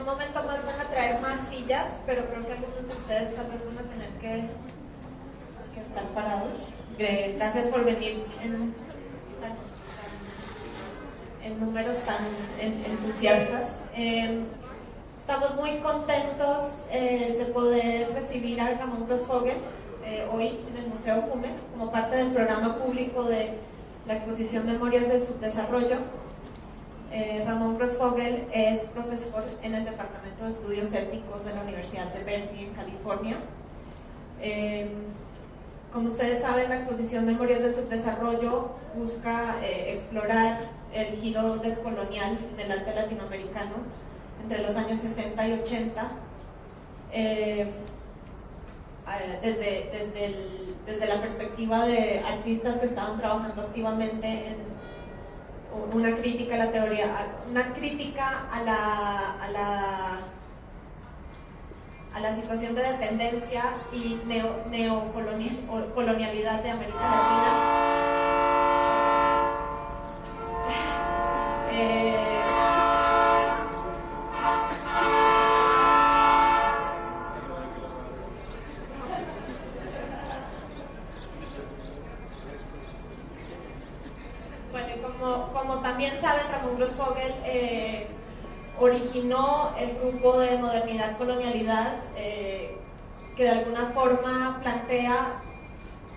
un momento más van a traer más sillas, pero creo que algunos de ustedes tal vez van a tener que estar parados. Gracias por venir en números tan entusiastas. Estamos muy contentos de poder recibir a Ramón Grossfogel hoy en el Museo Jumex como parte del programa público de la exposición Memorias del Subdesarrollo. Ramón Grossfogel es profesor en el Departamento de Estudios Étnicos de la Universidad de Berkeley, en California. Como ustedes saben, la exposición Memorias del Subdesarrollo busca explorar el giro descolonial en el arte latinoamericano entre los años 60 y 80, desde la perspectiva de artistas que estaban trabajando activamente en una crítica a la teoría, una crítica a la situación de dependencia y neocolonialidad de América Latina. Bueno, y como también saben, Ramón Grossfogel originó el grupo de Modernidad Colonialidad, que de alguna forma plantea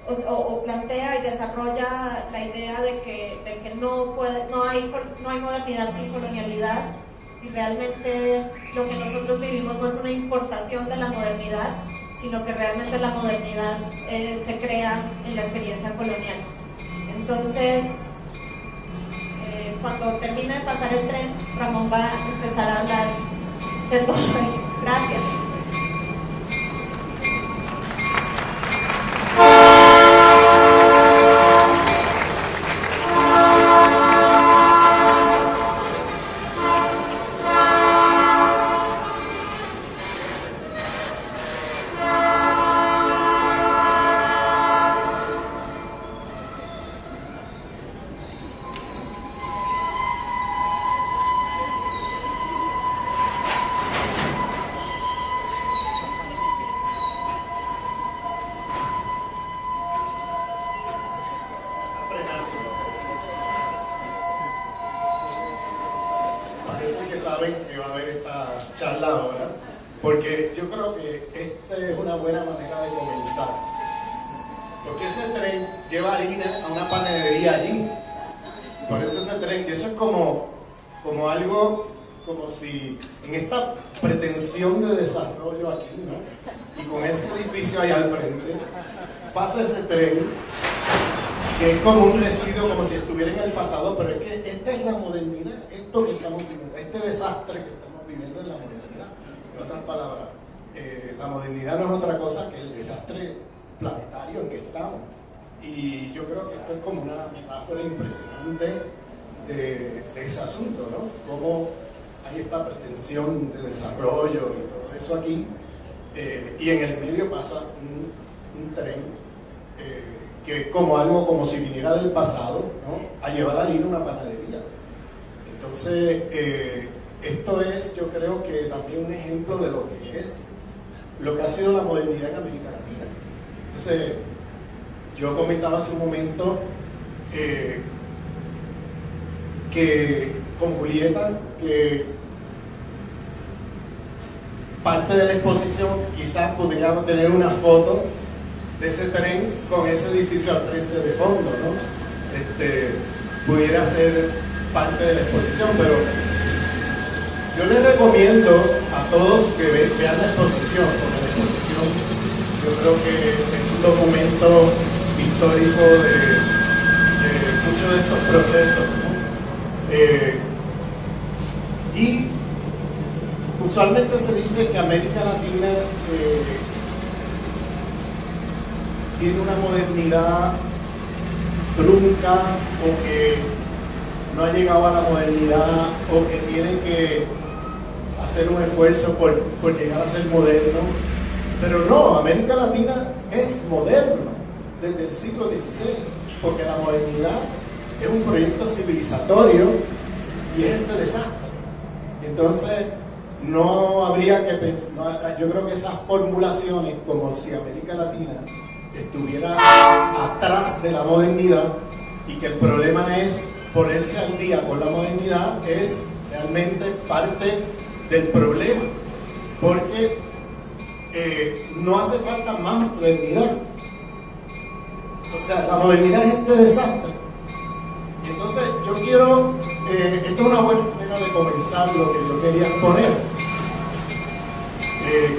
y desarrolla la idea de que no hay modernidad sin colonialidad, y realmente lo que nosotros vivimos no es una importación de la modernidad, sino que realmente la modernidad se crea en la experiencia colonial. Entonces, cuando termine de pasar el tren, Ramón va a empezar a hablar de todo eso. Gracias. Porque yo creo que esta es una buena manera de comenzar. Porque ese tren lleva harina a una panadería allí. Por eso ese tren, y eso es como algo, como si en esta pretensión de desarrollo aquí, ¿no? Y con ese edificio ahí al frente, pasa ese tren, que es como un residuo, como si estuviera en el pasado, pero es que esta es la modernidad, esto que estamos viviendo, este desastre que estamos viviendo es la modernidad. En otras palabras, la modernidad no es otra cosa que el desastre planetario en que estamos. Y yo creo que esto es como una metáfora impresionante de ese asunto, ¿no? Cómo hay esta pretensión de desarrollo y todo eso aquí, y en el medio pasa un tren que es como algo como si viniera del pasado, ¿no? A llevar harina a una panadería. Entonces, esto es, yo creo que también un ejemplo de lo que ha sido la modernidad en América Latina. Entonces, yo comentaba hace un momento que con Julieta, que parte de la exposición quizás pudiéramos tener una foto de ese tren con ese edificio al frente de fondo, ¿no? Pudiera ser parte de la exposición, pero yo les recomiendo a todos que vean la exposición, porque la exposición yo creo que es un documento histórico de muchos de estos procesos, ¿no? Y usualmente se dice que América Latina tiene una modernidad trunca, o que no ha llegado a la modernidad, o que tiene que hacer un esfuerzo por llegar a ser moderno. Pero no, América Latina es moderno desde el siglo XVI, porque la modernidad es un proyecto civilizatorio y es este desastre. Entonces, no habría que pensar, yo creo que esas formulaciones, como si América Latina estuviera atrás de la modernidad y que el problema es ponerse al día con la modernidad, es realmente parte del problema, porque no hace falta más modernidad. O sea, la modernidad es este desastre. Entonces yo quiero, esto es una buena manera de comenzar lo que yo quería exponer,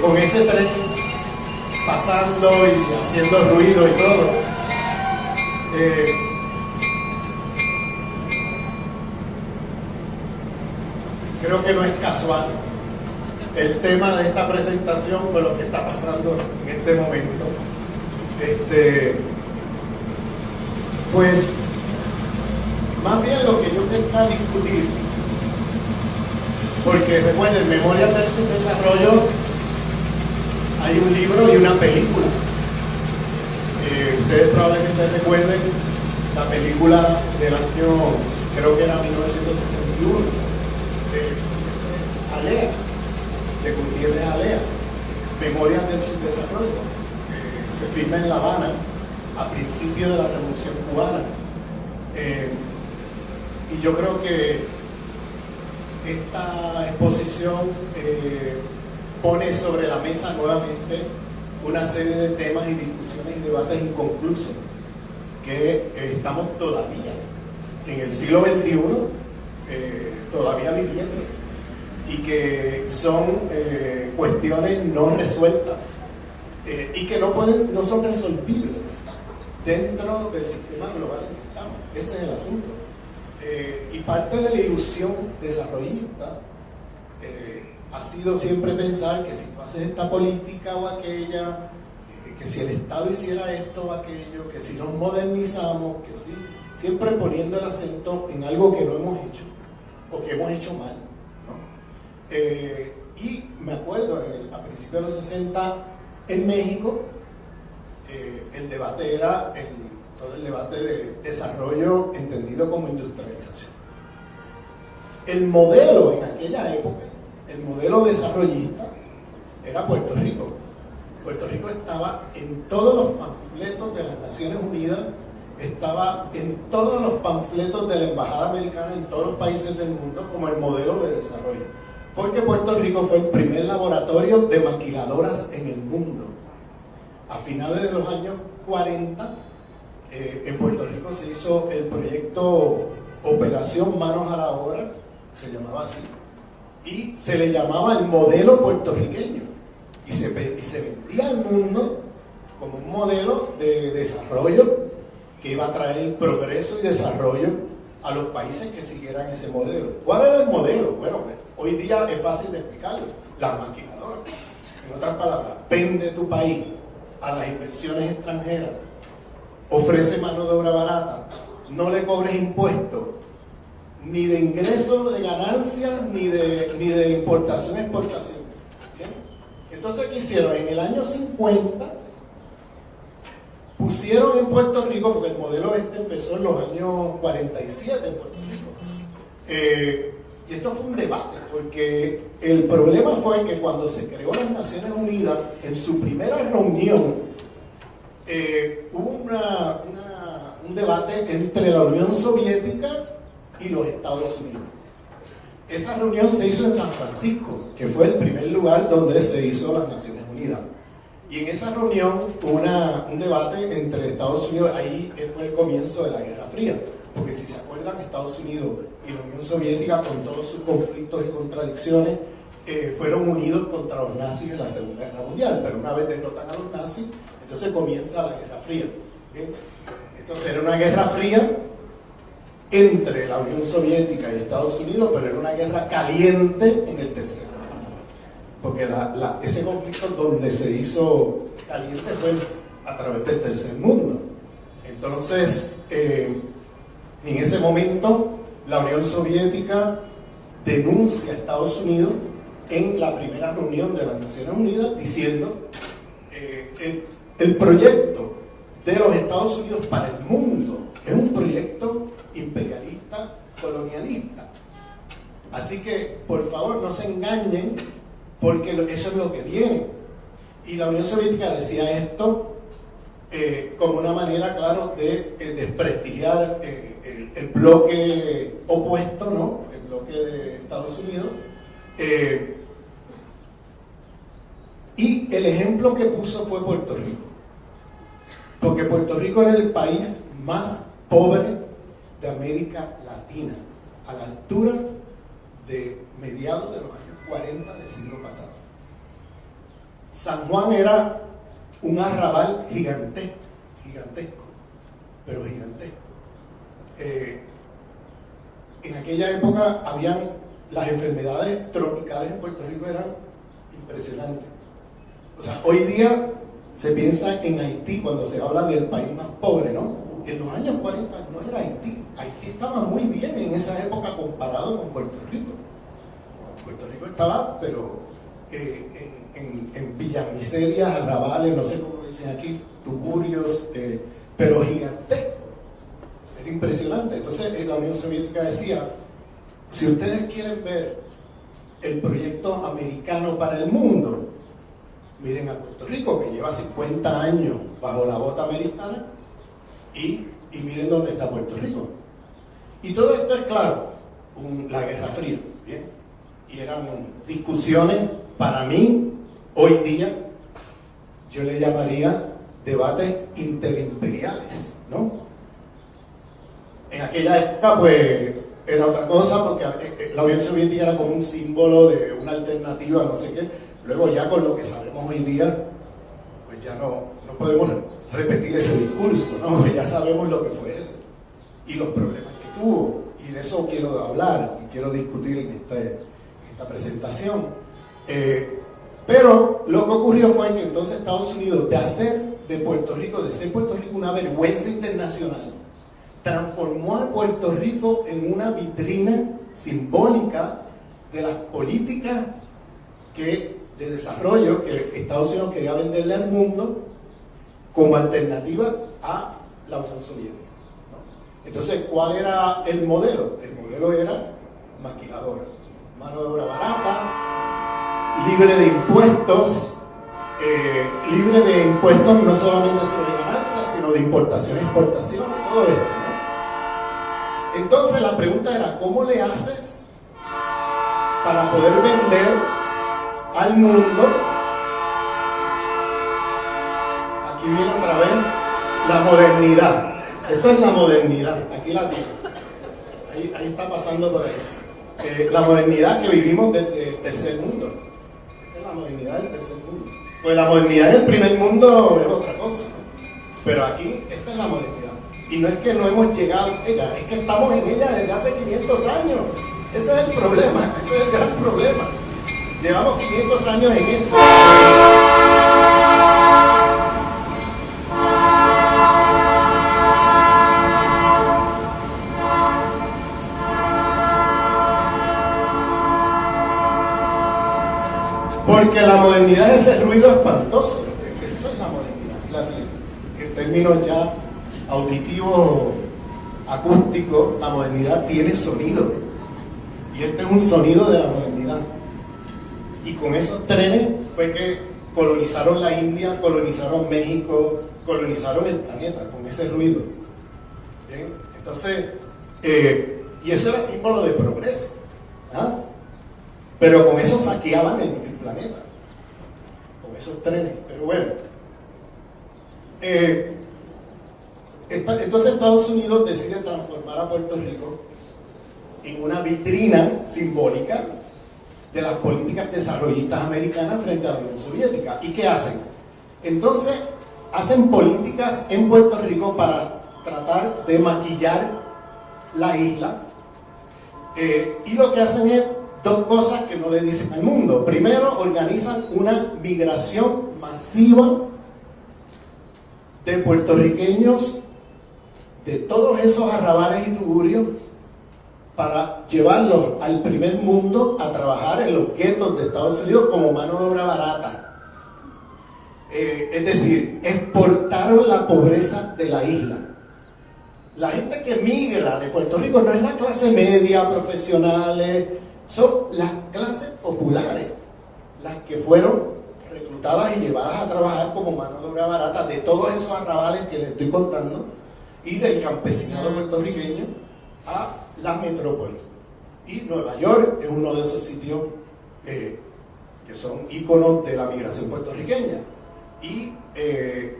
con ese tren pasando y haciendo ruido y todo. Creo que no es casual el tema de esta presentación con lo que está pasando en este momento. Pues más bien lo que yo quería discutir, porque recuerden, Memorias del Subdesarrollo, hay un libro y una película. Ustedes probablemente recuerden la película del año, creo que era 1961, de Alea, de Gutiérrez Alea, Memorias del Subdesarrollo. Se filma en La Habana a principios de la Revolución Cubana. Y yo creo que esta exposición pone sobre la mesa nuevamente una serie de temas y discusiones y debates inconclusos que estamos todavía en el siglo XXI todavía viviendo, y que son cuestiones no resueltas y que no son resolvibles dentro del sistema global en que estamos. Ese es el asunto. Y parte de la ilusión desarrollista ha sido siempre pensar que si tú haces esta política o aquella, que si el Estado hiciera esto o aquello, que si nos modernizamos, que sí, siempre poniendo el acento en algo que no hemos hecho o que hemos hecho mal, ¿no? Y me acuerdo, a principios de los 60 en México, el debate era todo el debate de desarrollo entendido como industrialización. El modelo en aquella época, el modelo desarrollista, era Puerto Rico. Puerto Rico estaba en todos los panfletos de las Naciones Unidas, estaba en todos los panfletos de la Embajada Americana en todos los países del mundo como el modelo de desarrollo. Porque Puerto Rico fue el primer laboratorio de maquiladoras en el mundo. A finales de los años 40, en Puerto Rico se hizo el proyecto Operación Manos a la Obra, se llamaba así, y se le llamaba el modelo puertorriqueño, y se vendía al mundo como un modelo de desarrollo que iba a traer progreso y desarrollo a los países que siguieran ese modelo. ¿Cuál era el modelo? Bueno, hoy día es fácil de explicarlo: las maquinadoras. En otras palabras, vende tu país a las inversiones extranjeras, ofrece mano de obra barata, no le cobres impuestos, ni de ingresos, de ganancias, ni de importación, exportación. ¿Bien? Entonces, ¿qué hicieron? En el año 50 pusieron en Puerto Rico, porque el modelo empezó en los años 47 en Puerto Rico, y esto fue un debate, porque el problema fue que cuando se creó las Naciones Unidas, en su primera reunión, hubo un debate entre la Unión Soviética y los Estados Unidos. Esa reunión se hizo en San Francisco, que fue el primer lugar donde se hizo las Naciones Unidas. Y en esa reunión hubo un debate entre Estados Unidos. Ahí fue el comienzo de la Guerra Fría, porque si se acuerdan, Estados Unidos y la Unión Soviética, con todos sus conflictos y contradicciones, fueron unidos contra los nazis en la Segunda Guerra Mundial. Pero una vez derrotan a los nazis, entonces comienza la Guerra Fría. ¿Bien? Entonces era una Guerra Fría entre la Unión Soviética y Estados Unidos, pero era una guerra caliente en el tercer mundo. Porque ese conflicto donde se hizo caliente fue a través del tercer mundo. Entonces, en ese momento, la Unión Soviética denuncia a Estados Unidos en la primera reunión de las Naciones Unidas, diciendo el proyecto de los Estados Unidos para el mundo es un proyecto imperialista, colonialista. Así que, por favor, no se engañen, porque eso es lo que viene. Y la Unión Soviética decía esto como una manera, claro, de desprestigiar el bloque opuesto, ¿no? El bloque de Estados Unidos. Y el ejemplo que puso fue Puerto Rico, porque Puerto Rico era el país más pobre de América Latina, a la altura de mediados de los años 40 del siglo pasado. San Juan era un arrabal gigantesco, pero gigantesco. En aquella época habían las enfermedades tropicales en Puerto Rico, eran impresionantes. O sea, hoy día se piensa en Haití cuando se habla del país más pobre, ¿no? En los años 40 no era Haití. Haití estaba muy bien en esa época comparado con Puerto Rico. Puerto Rico estaba, pero en villamiserias, arrabales, no sé cómo dicen aquí, tugurios, pero gigantesco. Era impresionante. Entonces la Unión Soviética decía, si ustedes quieren ver el proyecto americano para el mundo, miren a Puerto Rico, que lleva 50 años bajo la bota americana, y miren dónde está Puerto Rico. Y todo esto es claro, la Guerra Fría, ¿bien? Y eran discusiones, para mí, hoy día, yo le llamaría debates interimperiales, ¿no? En aquella época, pues, era otra cosa, porque la Unión Soviética era como un símbolo de una alternativa, no sé qué. Luego ya con lo que sabemos hoy día, pues ya no podemos repetir ese discurso, ¿no? Pues ya sabemos lo que fue eso y los problemas que tuvo, y de eso quiero hablar y quiero discutir en esta presentación. Pero lo que ocurrió fue que entonces Estados Unidos, de ser Puerto Rico una vergüenza internacional, transformó a Puerto Rico en una vitrina simbólica de las políticas de desarrollo que Estados Unidos quería venderle al mundo como alternativa a la Unión Soviética, ¿no? Entonces, ¿cuál era el modelo? El modelo era maquiladora, mano de obra barata, libre de impuestos no solamente sobre ganancias, sino de importación, exportación, todo esto, ¿no? Entonces la pregunta era, ¿cómo le haces para poder vender al mundo? Aquí viene otra vez la modernidad. Esto es la modernidad, aquí la tengo. Ahí está pasando por ahí. La modernidad que vivimos desde el tercer mundo. Esta es la modernidad del tercer mundo. Pues la modernidad del primer mundo es otra cosa, ¿no? Pero aquí, esta es la modernidad. Y no es que no hemos llegado a ella, es que estamos en ella desde hace 500 años. Ese es el problema, ese es el gran problema. Llevamos 500 años en esto. Porque la modernidad es ese ruido espantoso. Eso es la modernidad. En términos ya auditivos, acústicos, la modernidad tiene sonido. Y este es un sonido de la modernidad. Y con esos trenes fue que colonizaron la India, colonizaron México, colonizaron el planeta, con ese ruido. ¿Bien? Entonces, y eso era símbolo de progreso. ¿Ah? Pero con eso saqueaban el planeta, con esos trenes. Pero bueno, entonces Estados Unidos decide transformar a Puerto Rico en una vitrina simbólica de las políticas desarrollistas americanas frente a la Unión Soviética. ¿Y qué hacen? Entonces hacen políticas en Puerto Rico para tratar de maquillar la isla, y lo que hacen es dos cosas que no le dicen al mundo. Primero, organizan una migración masiva de puertorriqueños de todos esos arrabales y tugurios para llevarlos al primer mundo a trabajar en los guetos de Estados Unidos como mano de obra barata. Es decir, exportaron la pobreza de la isla. La gente que migra de Puerto Rico no es la clase media, profesionales, son las clases populares las que fueron reclutadas y llevadas a trabajar como mano de obra barata de todos esos arrabales que les estoy contando y del campesinado puertorriqueño a las metrópolis. Y Nueva York es uno de esos sitios que son íconos de la migración puertorriqueña. Y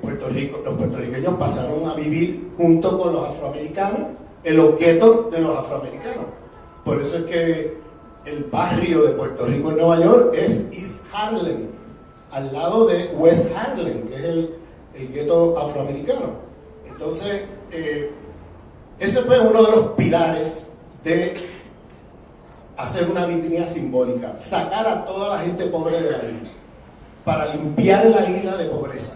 los puertorriqueños pasaron a vivir junto con los afroamericanos en los guetos de los afroamericanos. Por eso es que el barrio de Puerto Rico en Nueva York es East Harlem, al lado de West Harlem, que es el gueto afroamericano. Entonces, ese fue uno de los pilares de hacer una vitrina simbólica, sacar a toda la gente pobre de la isla, para limpiar la isla de pobreza.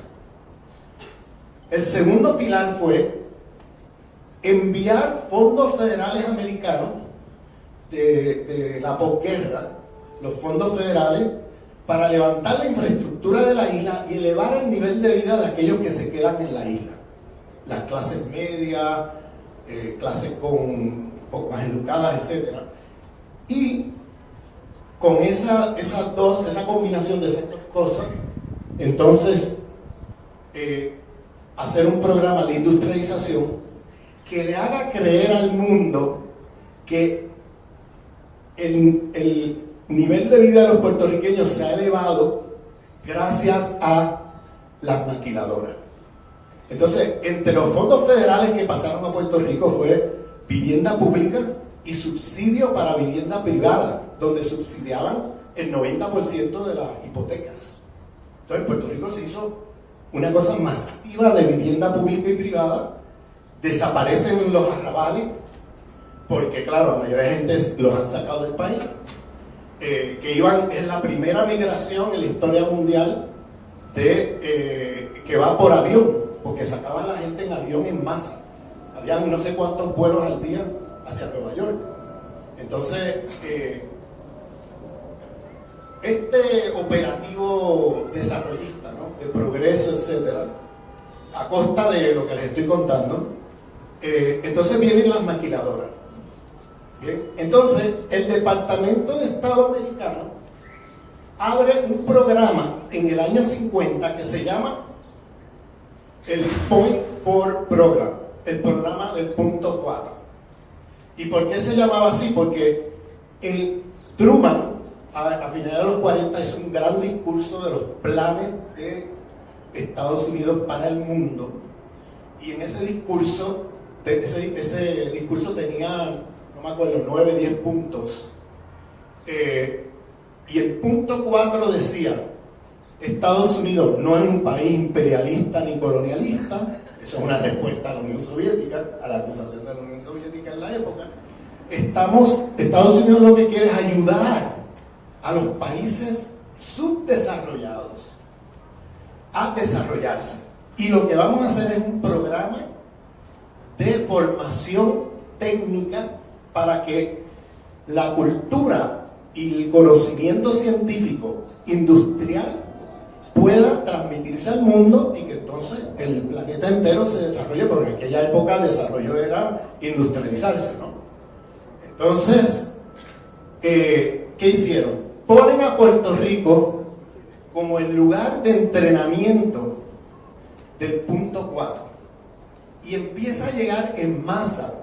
El segundo pilar fue enviar fondos federales americanos de la posguerra, los fondos federales, para levantar la infraestructura de la isla y elevar el nivel de vida de aquellos que se quedan en la isla. Las clases medias, clases con más educadas, etc. Y con esa combinación de esas dos cosas, entonces hacer un programa de industrialización que le haga creer al mundo que el nivel de vida de los puertorriqueños se ha elevado gracias a las maquiladoras. Entonces, entre los fondos federales que pasaron a Puerto Rico fue vivienda pública y subsidio para vivienda privada, donde subsidiaban el 90% de las hipotecas. Entonces, en Puerto Rico se hizo una cosa masiva de vivienda pública y privada. Desaparecen los arrabales, porque claro, la mayoría de gente los han sacado del país, es la primera migración en la historia mundial que va por avión, porque sacaban la gente en avión en masa. Habían no sé cuántos vuelos al día hacia Nueva York. Entonces, este operativo desarrollista, ¿no?, de progreso, etcétera, a costa de lo que les estoy contando, entonces vienen las maquiladoras. Bien, entonces el Departamento de Estado americano abre un programa en el año 50 que se llama el Point 4 Program, el programa del punto 4. ¿Y por qué se llamaba así? Porque el Truman, a finales de los 40, hizo un gran discurso de los planes de Estados Unidos para el mundo. Y en ese discurso, ese discurso tenía, no me acuerdo, 9, 10 puntos. Y el punto 4 decía: Estados Unidos no es un país imperialista ni colonialista. Eso es una respuesta a la Unión Soviética, a la acusación de la Unión Soviética en la época. Estados Unidos lo que quiere es ayudar a los países subdesarrollados a desarrollarse. Y lo que vamos a hacer es un programa de formación técnica para que la cultura y el conocimiento científico industrial pueda transmitirse al mundo y que entonces el planeta entero se desarrolle, porque en aquella época el desarrollo era industrializarse, ¿no? Entonces, ¿qué hicieron? Ponen a Puerto Rico como el lugar de entrenamiento del punto 4 y empieza a llegar en masa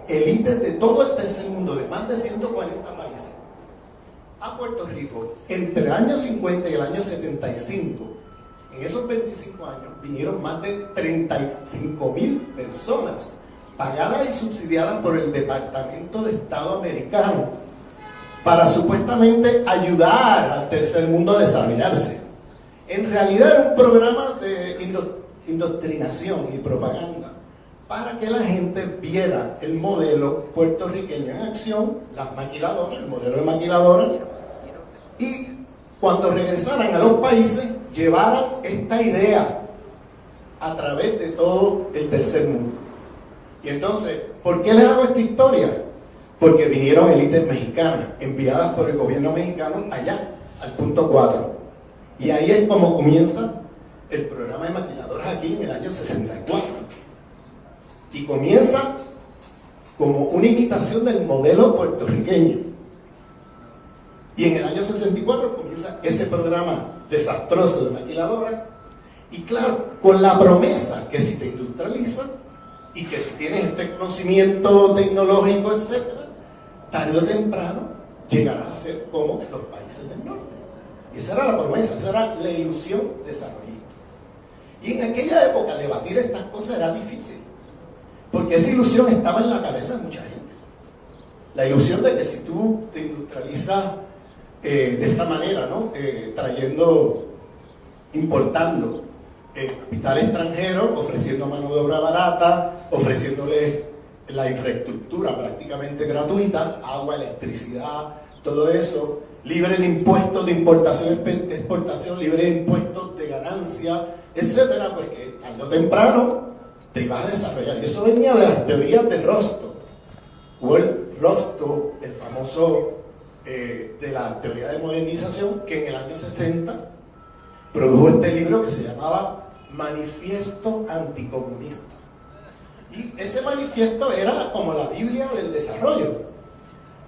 élites de todo el tercer mundo, de más de 140 países, a Puerto Rico entre el año 50 y el año 75. En esos 25 años vinieron más de 35,000 personas pagadas y subsidiadas por el Departamento de Estado americano para supuestamente ayudar al tercer mundo a desarrollarse. En realidad era un programa de indoctrinación y propaganda para que la gente viera el modelo puertorriqueño en acción, las maquiladoras, el modelo de maquiladora, y cuando regresaran a los países llevaran esta idea a través de todo el tercer mundo. Y entonces, ¿por qué les hago esta historia? Porque vinieron élites mexicanas enviadas por el gobierno mexicano allá, al punto 4. Y ahí es como comienza el programa de maquiladoras aquí en el año 64. Y comienza como una imitación del modelo puertorriqueño. Y en el año 64 comienza ese programa desastroso de maquiladora, y claro, con la promesa que si te industrializas y que si tienes este conocimiento tecnológico, etc., tarde o temprano llegarás a ser como los países del norte. Y esa era la promesa, esa era la ilusión desarrollista. Y en aquella época debatir estas cosas era difícil, porque esa ilusión estaba en la cabeza de mucha gente. La ilusión de que si tú te industrializas de esta manera, ¿no? Importando capital extranjero, ofreciendo mano de obra barata, ofreciéndole la infraestructura prácticamente gratuita, agua, electricidad, todo eso, libre de impuestos de importación, exportación, libre de impuestos de ganancia, etcétera, pues que tarde o temprano te ibas a desarrollar. Y eso venía de las teorías de Rostow. Rostow, el famoso de la teoría de modernización, que en el año 60 produjo este libro que se llamaba Manifiesto Anticomunista. Y ese manifiesto era como la Biblia del desarrollo.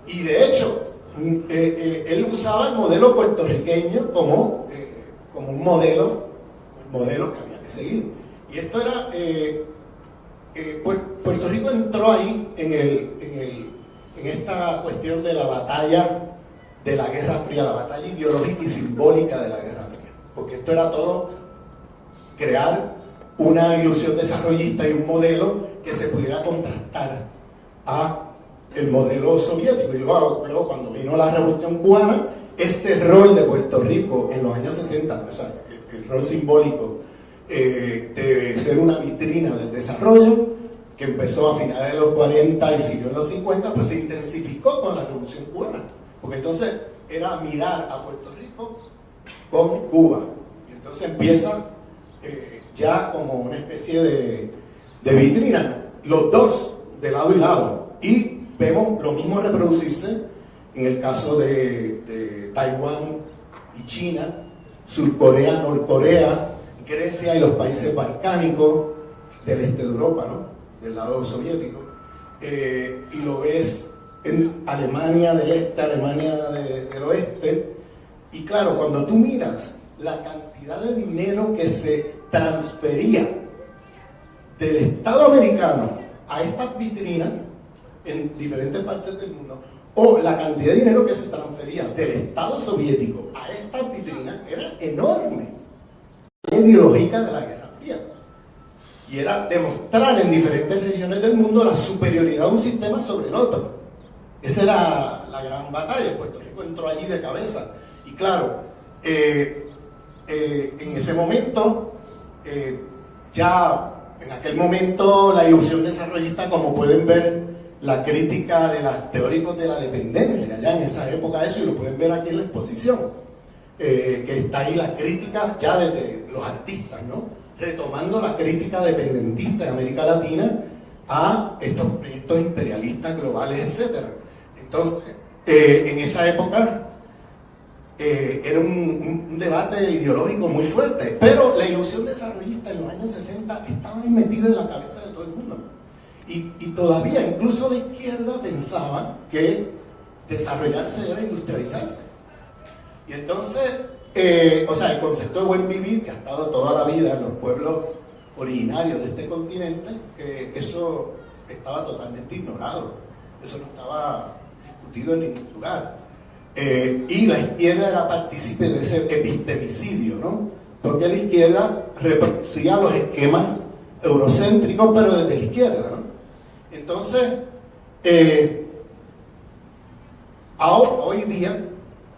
Y de hecho, él usaba el modelo puertorriqueño como un modelo que había que seguir. Y esto era, Puerto Rico entró ahí en esta cuestión de la batalla de la Guerra Fría, la batalla ideológica y simbólica de la Guerra Fría, porque esto era todo crear una ilusión desarrollista y un modelo que se pudiera contrastar a el modelo soviético. Y luego cuando vino la Revolución Cubana, este rol de Puerto Rico en los años 60, o sea, el rol simbólico de ser una vitrina del desarrollo, que empezó a finales de los 40 y siguió en los 50, pues se intensificó con la Revolución Cubana, porque entonces era mirar a Puerto Rico con Cuba, y entonces empieza ya como una especie de vitrina, los dos de lado y lado, y vemos lo mismo reproducirse en el caso de Taiwán y China, Surcorea, Norcorea, Grecia y los países balcánicos del este de Europa, ¿no? Del lado soviético, y lo ves en Alemania del este, Alemania del oeste, y claro, cuando tú miras la cantidad de dinero que se transfería del Estado americano a estas vitrinas en diferentes partes del mundo, o la cantidad de dinero que se transfería del Estado soviético a estas vitrinas, era enorme. La ideológica de la Guerra Fría. Y era demostrar en diferentes regiones del mundo la superioridad de un sistema sobre el otro. Esa era la gran batalla. Puerto Rico entró allí de cabeza. Y claro, en ese momento, ya en aquel momento la ilusión desarrollista, como pueden ver, la crítica de los teóricos de la dependencia, ya en esa época eso, y lo pueden ver aquí en la exposición, que está ahí la crítica ya desde los artistas, ¿no? Retomando la crítica dependentista en América Latina a estos proyectos imperialistas globales, etc. Entonces, en esa época era un debate ideológico muy fuerte, pero la ilusión desarrollista en los años 60 estaba metida en la cabeza de todo el mundo. Y todavía, incluso la izquierda pensaba que desarrollarse era industrializarse. Y entonces, o sea, el concepto de buen vivir, que ha estado toda la vida en los pueblos originarios de este continente, eso estaba totalmente ignorado. Eso no estaba discutido en ningún lugar. Y la izquierda era partícipe de ese epistemicidio, ¿no? Porque la izquierda reproducía los esquemas eurocéntricos, pero desde la izquierda, ¿no? Entonces, hoy día,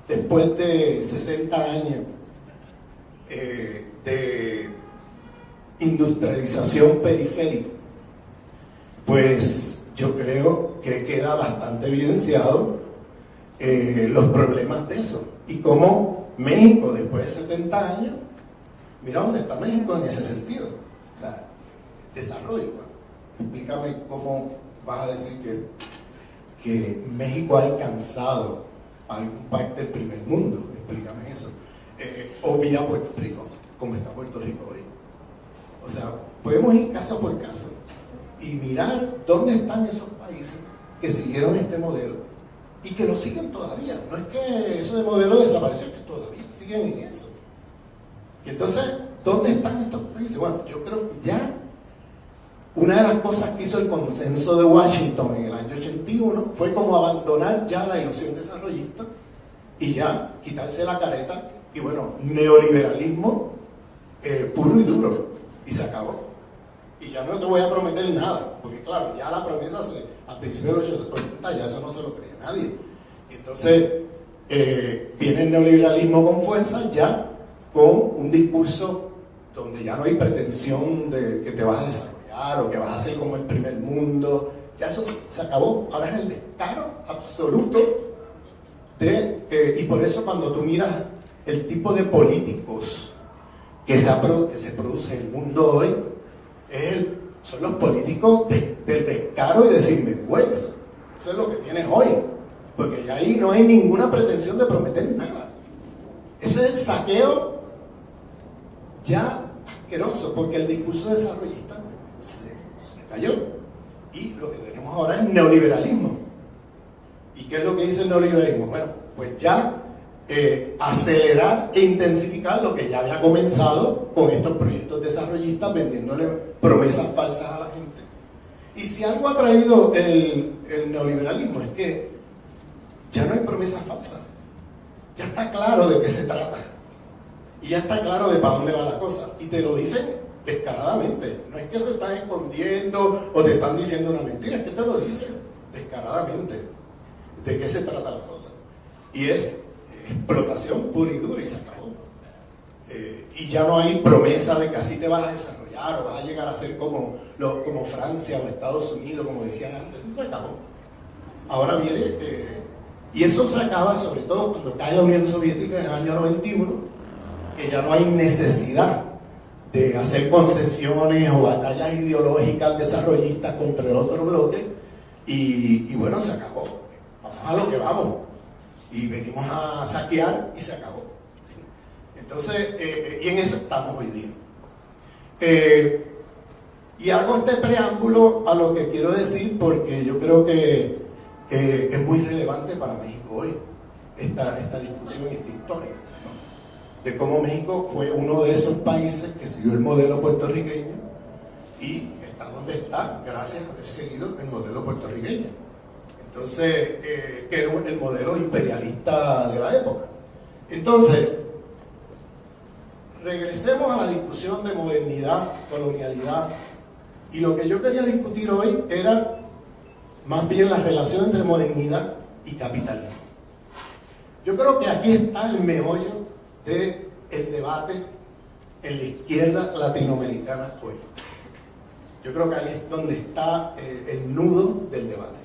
después de 60 años de industrialización periférica, pues yo creo que queda bastante evidenciado los problemas de eso. Y cómo México, después de 70 años, mira dónde está México en ese sentido. O sea, desarrollo. Explícame cómo vas a decir que México ha alcanzado a algún país del primer mundo. Explícame eso. O mira Puerto Rico, cómo está Puerto Rico hoy. O sea, podemos ir caso por caso y mirar dónde están esos países que siguieron este modelo y que lo siguen todavía. No es que eso de modelo desapareció, es que todavía siguen en eso. Y entonces, ¿dónde están estos países? Bueno, yo creo que ya una de las cosas que hizo el consenso de Washington en el año 81 fue como abandonar ya la ilusión desarrollista y ya quitarse la careta y bueno, neoliberalismo puro y duro, y se acabó. Y ya no te voy a prometer nada, porque claro, ya la promesa a principios de los 80 ya eso no se lo creía nadie. Y entonces viene el neoliberalismo con fuerza, ya con un discurso donde ya no hay pretensión de que te vas a desarrollar o que vas a ser como el primer mundo. Ya eso se acabó. Ahora es el descaro absoluto y por eso cuando tú miras el tipo de políticos que se produce en el mundo hoy, son los políticos del descaro y de sinvergüenza. Eso es lo que tienes hoy, porque ya ahí no hay ninguna pretensión de prometer nada. Ese es el saqueo ya asqueroso, porque el discurso desarrollista se cayó. Y lo que tenemos ahora es neoliberalismo. ¿Y qué es lo que dice el neoliberalismo? Bueno, pues ya acelerar e intensificar lo que ya había comenzado con estos proyectos desarrollistas, vendiéndole promesas falsas a la gente. Y si algo ha traído el neoliberalismo es que ya no hay promesas falsas. Ya está claro de qué se trata. Y ya está claro de para dónde va la cosa. Y te lo dicen descaradamente. No es que se están escondiendo o te están diciendo una mentira, es que te lo dicen descaradamente de qué se trata la cosa. Y es explotación pura y dura y se acabó. Y ya no hay promesa de que así te vas a desarrollar o vas a llegar a ser como Francia o Estados Unidos, como decían antes. Eso se acabó. Ahora viene, y eso se acaba sobre todo cuando cae la Unión Soviética en el año 91, que ya no hay necesidad de hacer concesiones o batallas ideológicas desarrollistas contra el otro bloque, y bueno, se acabó. Vamos a lo que vamos. Y venimos a saquear y se acabó. Entonces, y en eso estamos hoy día. Y hago este preámbulo a lo que quiero decir porque yo creo que es muy relevante para México hoy, esta discusión y esta historia, ¿no? De cómo México fue uno de esos países que siguió el modelo puertorriqueño y está donde está gracias a haber seguido el modelo puertorriqueño. Entonces, que era el modelo imperialista de la época. Entonces, regresemos a la discusión de modernidad, colonialidad, y lo que yo quería discutir hoy era más bien la relación entre modernidad y capitalismo. Yo creo que aquí está el meollo del debate en la izquierda latinoamericana hoy. Yo creo que ahí es donde está el nudo del debate.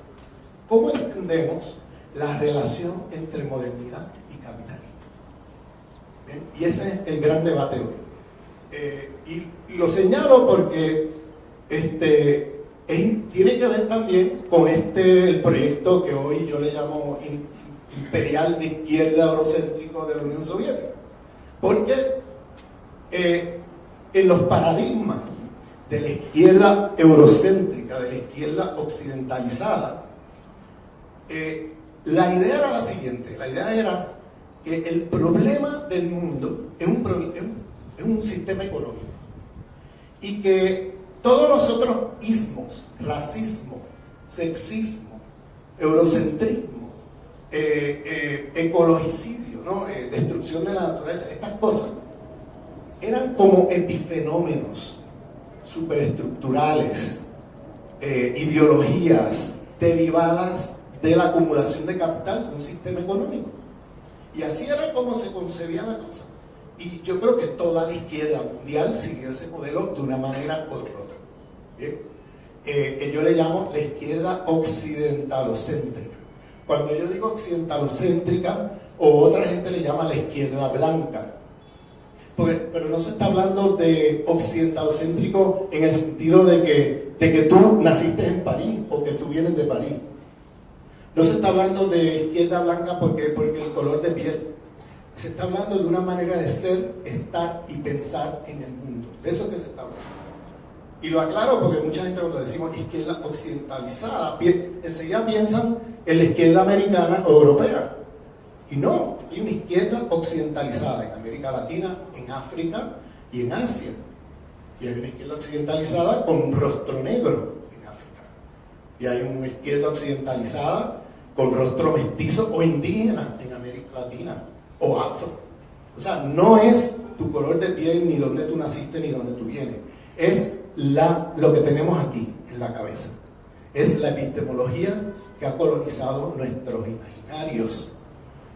¿Cómo entendemos la relación entre modernidad y capitalismo? ¿Bien? Y ese es el gran debate hoy. Y lo señalo porque tiene que ver también con el proyecto que hoy yo le llamo imperial de izquierda eurocéntrico de la Unión Soviética. Porque en los paradigmas de la izquierda eurocéntrica, de la izquierda occidentalizada, la idea era la siguiente. La idea era que el problema del mundo es un sistema económico y que todos los otros ismos, racismo, sexismo, eurocentrismo, ecologicidio, ¿no? Destrucción de la naturaleza, estas cosas eran como epifenómenos superestructurales, ideologías derivadas de la acumulación de capital de un sistema económico. Y así era como se concebía la cosa. Y yo creo que toda la izquierda mundial siguió ese modelo de una manera u otra. ¿Bien? Que yo le llamo la izquierda occidentalocéntrica. Cuando yo digo occidentalocéntrica, o otra gente le llama la izquierda blanca. Pero no se está hablando de occidentalocéntrico en el sentido de que tú naciste en París o que tú vienes de París. No se está hablando de izquierda blanca porque el color de piel. Se está hablando de una manera de ser, estar y pensar en el mundo. De eso es que se está hablando. Y lo aclaro porque mucha gente cuando decimos izquierda occidentalizada, enseguida piensan en la izquierda americana o europea. Y no, hay una izquierda occidentalizada en América Latina, en África y en Asia. Y hay una izquierda occidentalizada con rostro negro en África. Y hay una izquierda occidentalizada con rostro mestizo o indígena en América Latina o afro. O sea, no es tu color de piel, ni dónde tú naciste, ni dónde tú vienes. Es lo que tenemos aquí en la cabeza. Es la epistemología que ha colonizado nuestros imaginarios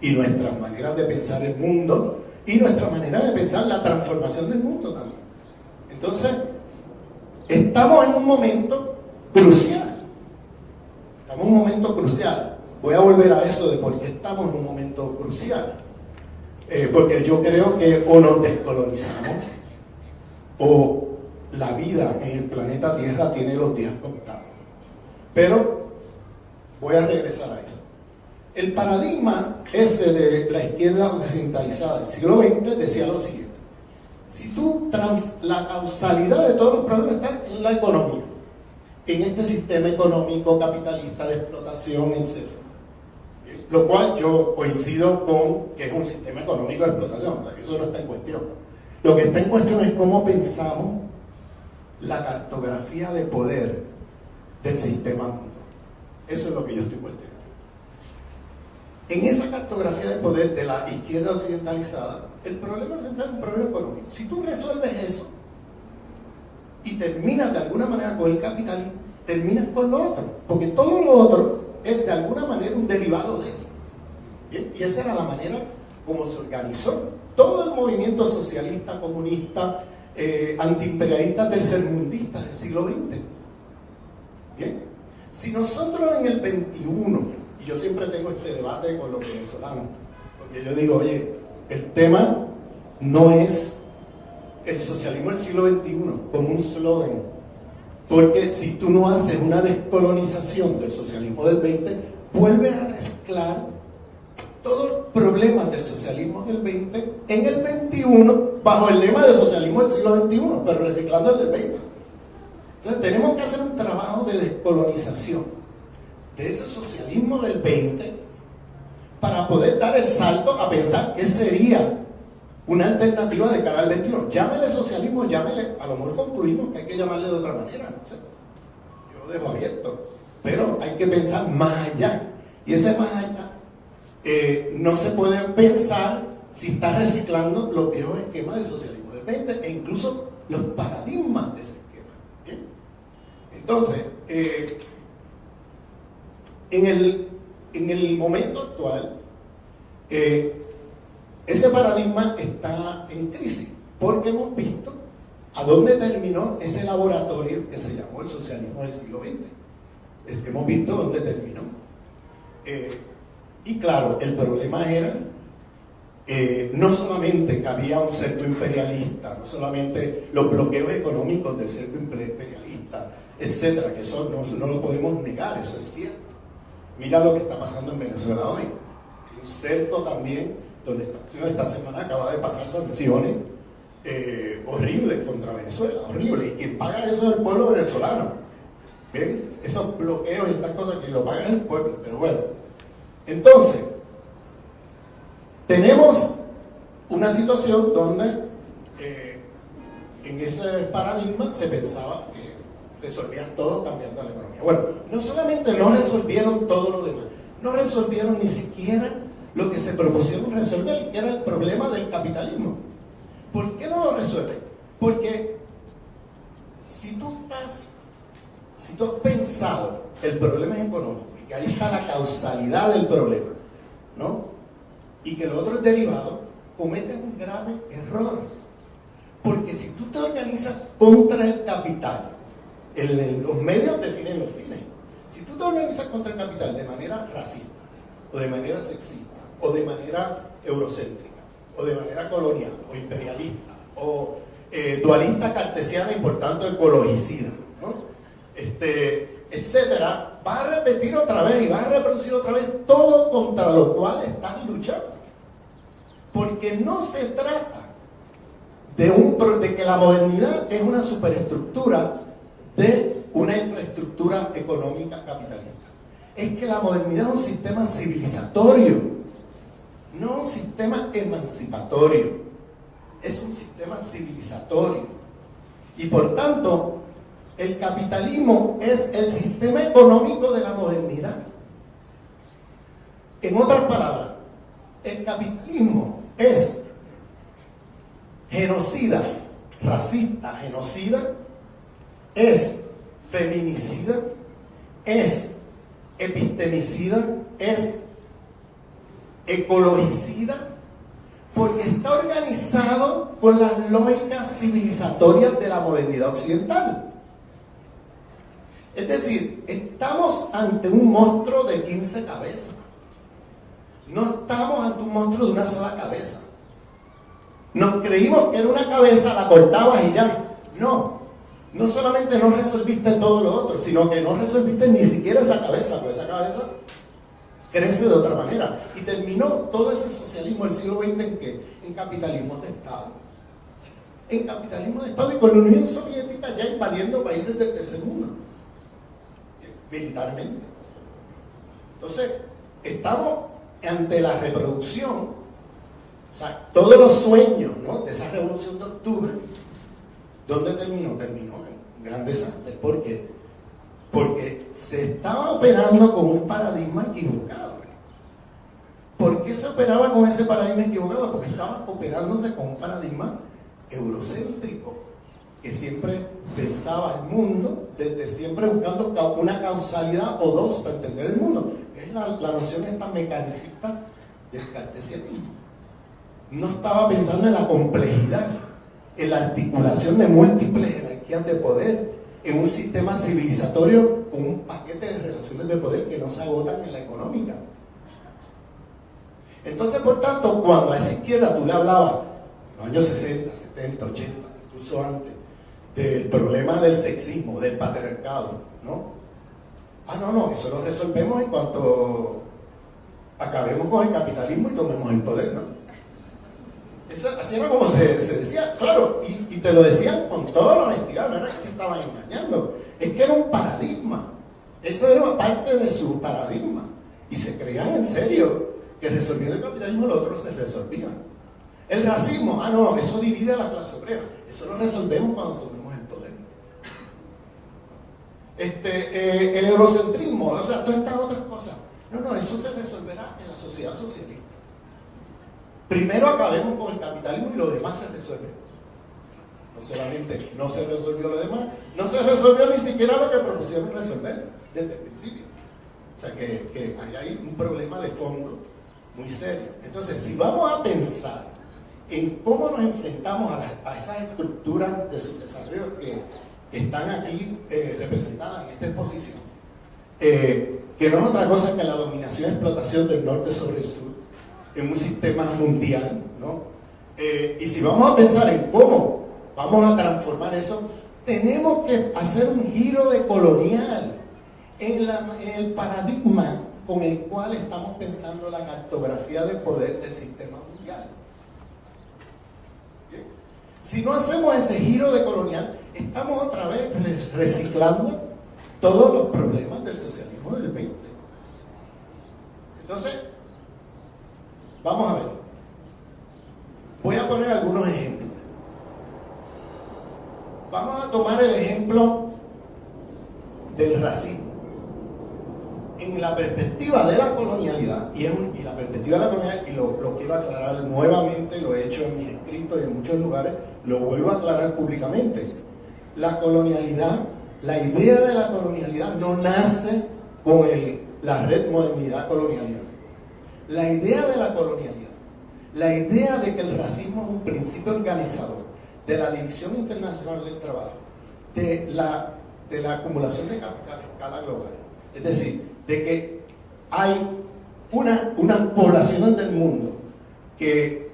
y nuestras maneras de pensar el mundo y nuestra manera de pensar la transformación del mundo también. Entonces, estamos en un momento crucial. Estamos en un momento crucial. Voy a volver a eso de por qué estamos en un momento crucial. Porque yo creo que o nos descolonizamos o la vida en el planeta Tierra tiene los días contados. Pero voy a regresar a eso. El paradigma ese de la izquierda occidentalizada del siglo XX decía lo siguiente: si la causalidad de todos los problemas está en la economía, en este sistema económico capitalista de explotación, etc. Lo cual yo coincido con que es un sistema económico de explotación, o sea, que eso no está en cuestión. Lo que está en cuestión es cómo pensamos la cartografía de poder del sistema mundo. Eso es lo que yo estoy cuestionando. En esa cartografía de poder de la izquierda occidentalizada, el problema central es un problema económico. Si tú resuelves eso y terminas de alguna manera con el capitalismo, terminas con lo otro, porque todo lo otro es de alguna manera un derivado de eso. ¿Bien? Y esa era la manera como se organizó todo el movimiento socialista, comunista, antiimperialista, tercermundista del siglo XX. ¿Bien? Si nosotros en el 21, y yo siempre tengo este debate con los venezolanos, porque yo digo, oye, el tema no es el socialismo del siglo XXI como un slogan, porque si tú no haces una descolonización del socialismo del 20, vuelves a reciclar todos los problemas del socialismo del 20 en el 21 bajo el lema del socialismo del siglo XXI, pero reciclando el del 20. Entonces tenemos que hacer un trabajo de descolonización de ese socialismo del 20 para poder dar el salto a pensar qué sería una alternativa de cara al 21. Llámele socialismo, llámele, a lo mejor concluimos que hay que llamarle de otra manera, no sé. Yo lo dejo abierto, pero hay que pensar más allá. Y ese más allá no se puede pensar si está reciclando los viejos esquemas del socialismo del 20 e incluso los paradigmas de ese esquema. ¿Bien? Entonces, en el momento actual, ese paradigma está en crisis, porque hemos visto a dónde terminó ese laboratorio que se llamó el socialismo del siglo XX. Hemos visto dónde terminó. Y claro, el problema era no solamente que había un cerco imperialista, no solamente los bloqueos económicos del cerco imperialista, etcétera, que eso no lo podemos negar, eso es cierto. Mira lo que está pasando en Venezuela hoy. Hay un cerco también, donde esta semana acaba de pasar sanciones horribles contra Venezuela, horribles, y quien paga eso es el pueblo venezolano. ¿Bien? Esos bloqueos y estas cosas que lo paga el pueblo, pero bueno. Entonces, tenemos una situación donde en ese paradigma se pensaba que resolvían todo cambiando la economía. Bueno, no solamente no resolvieron todo lo demás, no resolvieron ni siquiera lo que se propusieron resolver, que era el problema del capitalismo. ¿Por qué no lo resuelven? Porque si tú has pensado el problema es económico y que ahí está la causalidad del problema, ¿no? Y que lo otro es derivado, cometes un grave error. Porque si tú te organizas contra el capital, los medios definen los fines. Si tú te organizas contra el capital de manera racista, o de manera sexista, o de manera eurocéntrica, o de manera colonial, o imperialista, o dualista cartesiana y por tanto ecologicida, ¿no? Etcétera, vas a repetir otra vez y vas a reproducir otra vez todo contra lo cual estás luchando. Porque no se trata de que la modernidad es una superestructura de una infraestructura económica capitalista. es que la modernidad es un sistema civilizatorio, no un sistema emancipatorio, es un sistema civilizatorio. Y por tanto, el capitalismo es el sistema económico de la modernidad. En otras palabras, el capitalismo es genocida, racista, genocida, es feminicida, es epistemicida, es ecologicida, porque está organizado con las lógicas civilizatorias de la modernidad occidental. Es decir, estamos ante un monstruo de 15 cabezas. No estamos ante un monstruo de una sola cabeza. Nos creímos que era una cabeza, la cortabas y ya. No solamente no resolviste todo lo otro, sino que no resolviste ni siquiera esa cabeza, porque esa cabeza crece de otra manera. Y terminó todo ese socialismo del siglo XX en ¿qué? En capitalismo de Estado. En capitalismo de Estado y con la Unión Soviética ya invadiendo países del tercer mundo, militarmente. Entonces, estamos ante la reproducción, o sea, todos los sueños, ¿no?, de esa revolución de octubre. ¿Dónde terminó? Terminó en gran desastre. ¿Por qué? Porque se estaba operando con un paradigma equivocado. ¿Por qué se operaba con ese paradigma equivocado? Porque estaba operándose con un paradigma eurocéntrico, que siempre pensaba el mundo, desde siempre buscando una causalidad o dos para entender el mundo. Es la noción esta mecanicista del cartesianismo. No estaba pensando en la complejidad, en la articulación de múltiples jerarquías de poder, en un sistema civilizatorio con un paquete de relaciones de poder que no se agotan en la económica. Entonces, por tanto, cuando a esa izquierda tú le hablabas, en los años 60, 70, 80, incluso antes, del problema del sexismo, del patriarcado, ¿no? No, eso lo resolvemos en cuanto acabemos con el capitalismo y tomemos el poder, ¿no? Así era como se decía, claro, y te lo decían con toda la honestidad, no era que te estaban engañando, es que era un paradigma, eso era parte de su paradigma, y se creían en serio que resolviendo el capitalismo lo otro se resolvía. El racismo, no, eso divide a la clase obrera, eso lo resolvemos cuando tomemos el poder. El eurocentrismo, o sea, todas estas otras cosas, no, eso se resolverá en la sociedad socialista. Primero acabemos con el capitalismo y lo demás se resuelve. No solamente no se resolvió lo demás, no se resolvió ni siquiera lo que propusieron resolver desde el principio. O sea que hay un problema de fondo muy serio. Entonces, si vamos a pensar en cómo nos enfrentamos a esas estructuras de subdesarrollo que están aquí representadas en esta exposición, que no es otra cosa que la dominación y explotación del norte sobre el sur, en un sistema mundial, ¿no? Y si vamos a pensar en cómo vamos a transformar eso, tenemos que hacer un giro decolonial en el paradigma con el cual estamos pensando la cartografía de poder del sistema mundial. ¿Bien? Si no hacemos ese giro decolonial, estamos otra vez reciclando todos los problemas del socialismo del 20. Entonces, vamos a ver. Voy a poner algunos ejemplos. Vamos a tomar el ejemplo del racismo. En la perspectiva de la colonialidad, y la perspectiva de la colonialidad, y lo quiero aclarar nuevamente, lo he hecho en mis escritos y en muchos lugares, lo vuelvo a aclarar públicamente. La colonialidad, la idea de la colonialidad no nace con la red modernidad-colonialidad. La idea de la colonialidad, la idea de que el racismo es un principio organizador de la división internacional del trabajo, de la acumulación de capital a escala global, es decir, de que hay unas poblaciones del mundo que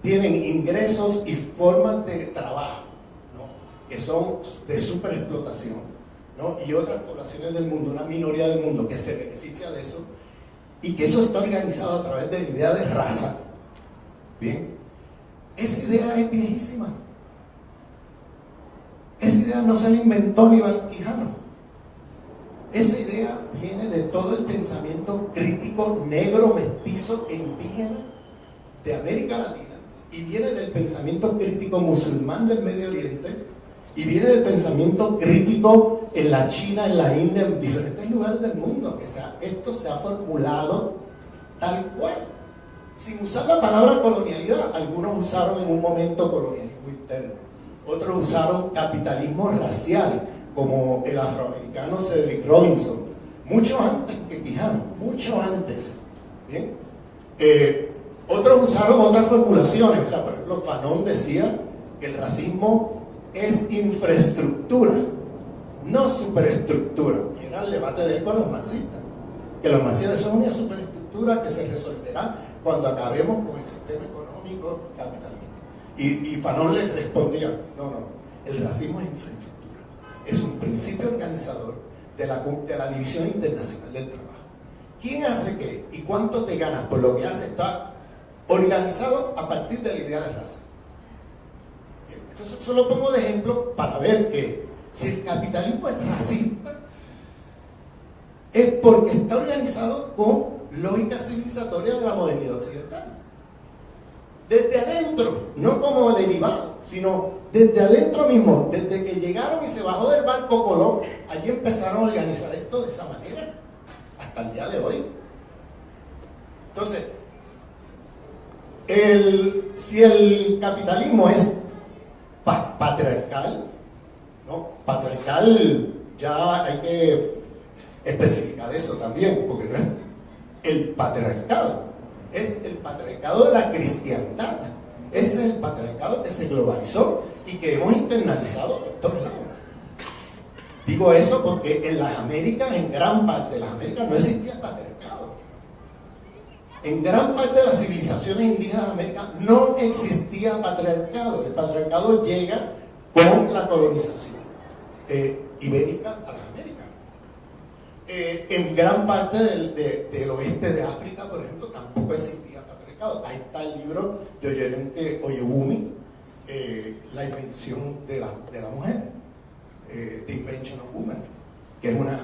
tienen ingresos y formas de trabajo, ¿no?, que son de superexplotación, ¿no?, y otras poblaciones del mundo, una minoría del mundo que se beneficia de eso, y que eso está organizado a través de la idea de raza. Bien, esa idea es viejísima. Esa idea no se la inventó ni Quijano. Esa idea viene de todo el pensamiento crítico negro, mestizo e indígena de América Latina, y viene del pensamiento crítico musulmán del Medio Oriente, y viene del pensamiento crítico en la China, en la India, en diferentes lugares del mundo. O sea, esto se ha formulado tal cual, sin usar la palabra colonialidad. Algunos usaron en un momento colonialismo interno, otros usaron capitalismo racial, como el afroamericano Cedric Robinson, mucho antes que Quijano, mucho antes. ¿Bien? Otros usaron otras formulaciones. O sea, por ejemplo, Fanon decía que el racismo es infraestructura, no superestructura. Y era el debate de él con los marxistas, que los marxistas son una superestructura que se resolverá cuando acabemos con el sistema económico capitalista. Y Fanon le respondía, no, el racismo es infraestructura. Es un principio organizador de la División Internacional del Trabajo. ¿Quién hace qué? ¿Y cuánto te ganas por lo que hace? Está organizado a partir de la idea de raza. Entonces, solo pongo de ejemplo para ver que si el capitalismo es racista, es porque está organizado con lógica civilizatoria de la modernidad occidental. Desde adentro, no como derivado, sino desde adentro mismo, desde que llegaron y se bajó del barco Colón, allí empezaron a organizar esto de esa manera, hasta el día de hoy. Entonces, si el capitalismo es patriarcal, ¿no? Patriarcal, ya hay que especificar eso también, porque no es el patriarcado, es el patriarcado de la cristiandad. Ese es el patriarcado que se globalizó y que hemos internalizado por todos lados. Digo eso porque en las Américas, en gran parte de las Américas, no existía el patriarcado. En gran parte de las civilizaciones indígenas de América no existía patriarcado. El patriarcado llega con la colonización ibérica a las Américas. En gran parte del oeste de África, por ejemplo, tampoco existía patriarcado. Ahí está el libro de Oyerenke Oyewumi, La invención de la mujer, The Invention of Woman, que es una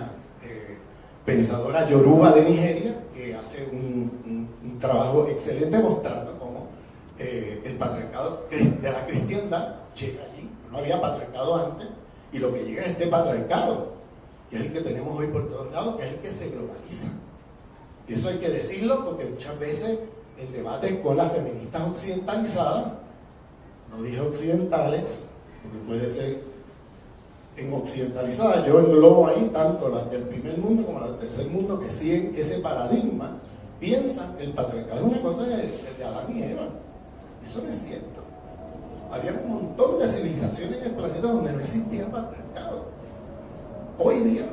pensadora yoruba de Nigeria que hace un trabajo excelente mostrando cómo el patriarcado de la cristiandad llega allí. No había patriarcado antes, y lo que llega es este patriarcado, que es el que tenemos hoy por todos lados, que es el que se globaliza. Y eso hay que decirlo porque muchas veces el debate con las feministas occidentalizadas, no dije occidentales, porque puede ser en occidentalizadas, yo englobo ahí tanto las del primer mundo como las del tercer mundo, que siguen ese paradigma, piensan que el patriarcado es una cosa de Adán y Eva. Eso no es cierto. Había un montón de civilizaciones en el planeta donde no existía patriarcado. Hoy día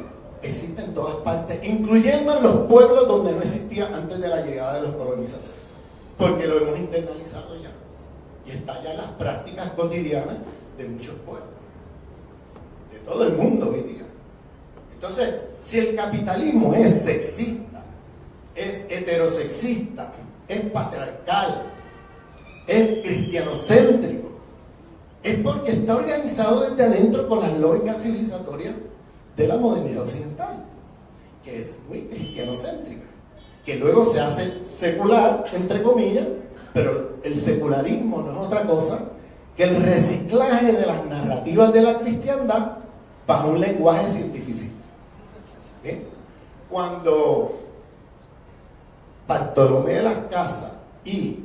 existe en todas partes, incluyendo en los pueblos donde no existía antes de la llegada de los colonizadores, porque lo hemos internalizado ya y está ya en las prácticas cotidianas de muchos pueblos, de todo el mundo hoy día. Entonces, si el capitalismo es sexista, es heterosexista, es patriarcal, es cristianocéntrico, es porque está organizado desde adentro con las lógicas civilizatorias de la modernidad occidental, que es muy cristianocéntrica, que luego se hace secular, entre comillas, pero el secularismo no es otra cosa que el reciclaje de las narrativas de la cristiandad bajo un lenguaje cientificista. ¿Bien? Cuando Bartolomé de las Casas y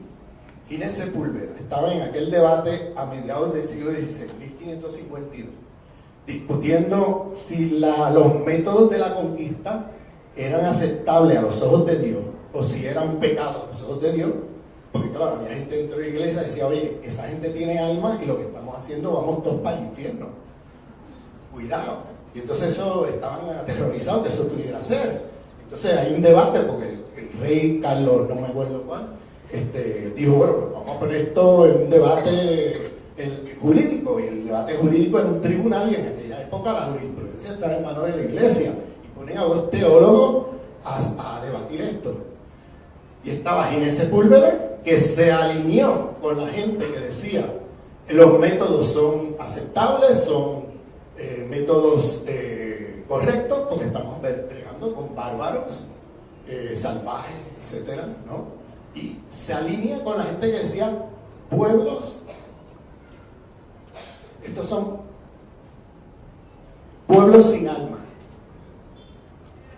Ginés Sepúlveda estaban en aquel debate a mediados del siglo XVI, 1552, discutiendo si los métodos de la conquista eran aceptables a los ojos de Dios o si eran pecados a los ojos de Dios, porque claro, había gente dentro de la iglesia que decía, oye, esa gente tiene alma y lo que estamos haciendo vamos todos para el infierno, cuidado. Y entonces eso, estaban aterrorizados que eso pudiera ser. Entonces hay un debate porque el rey Carlos, no me acuerdo cuál, dijo, bueno, pues vamos a poner esto en un debate jurídico, y el debate jurídico en un tribunal, y en aquella época la jurisprudencia estaba en manos de la iglesia, y ponen a dos teólogos a debatir esto. Y estaba Ginés Sepúlveda, que se alineó con la gente que decía los métodos son aceptables, son métodos correcto, porque estamos bregando con bárbaros, salvajes, etcétera, ¿no? Y se alinea con la gente que decía pueblos. Estos son pueblos sin alma.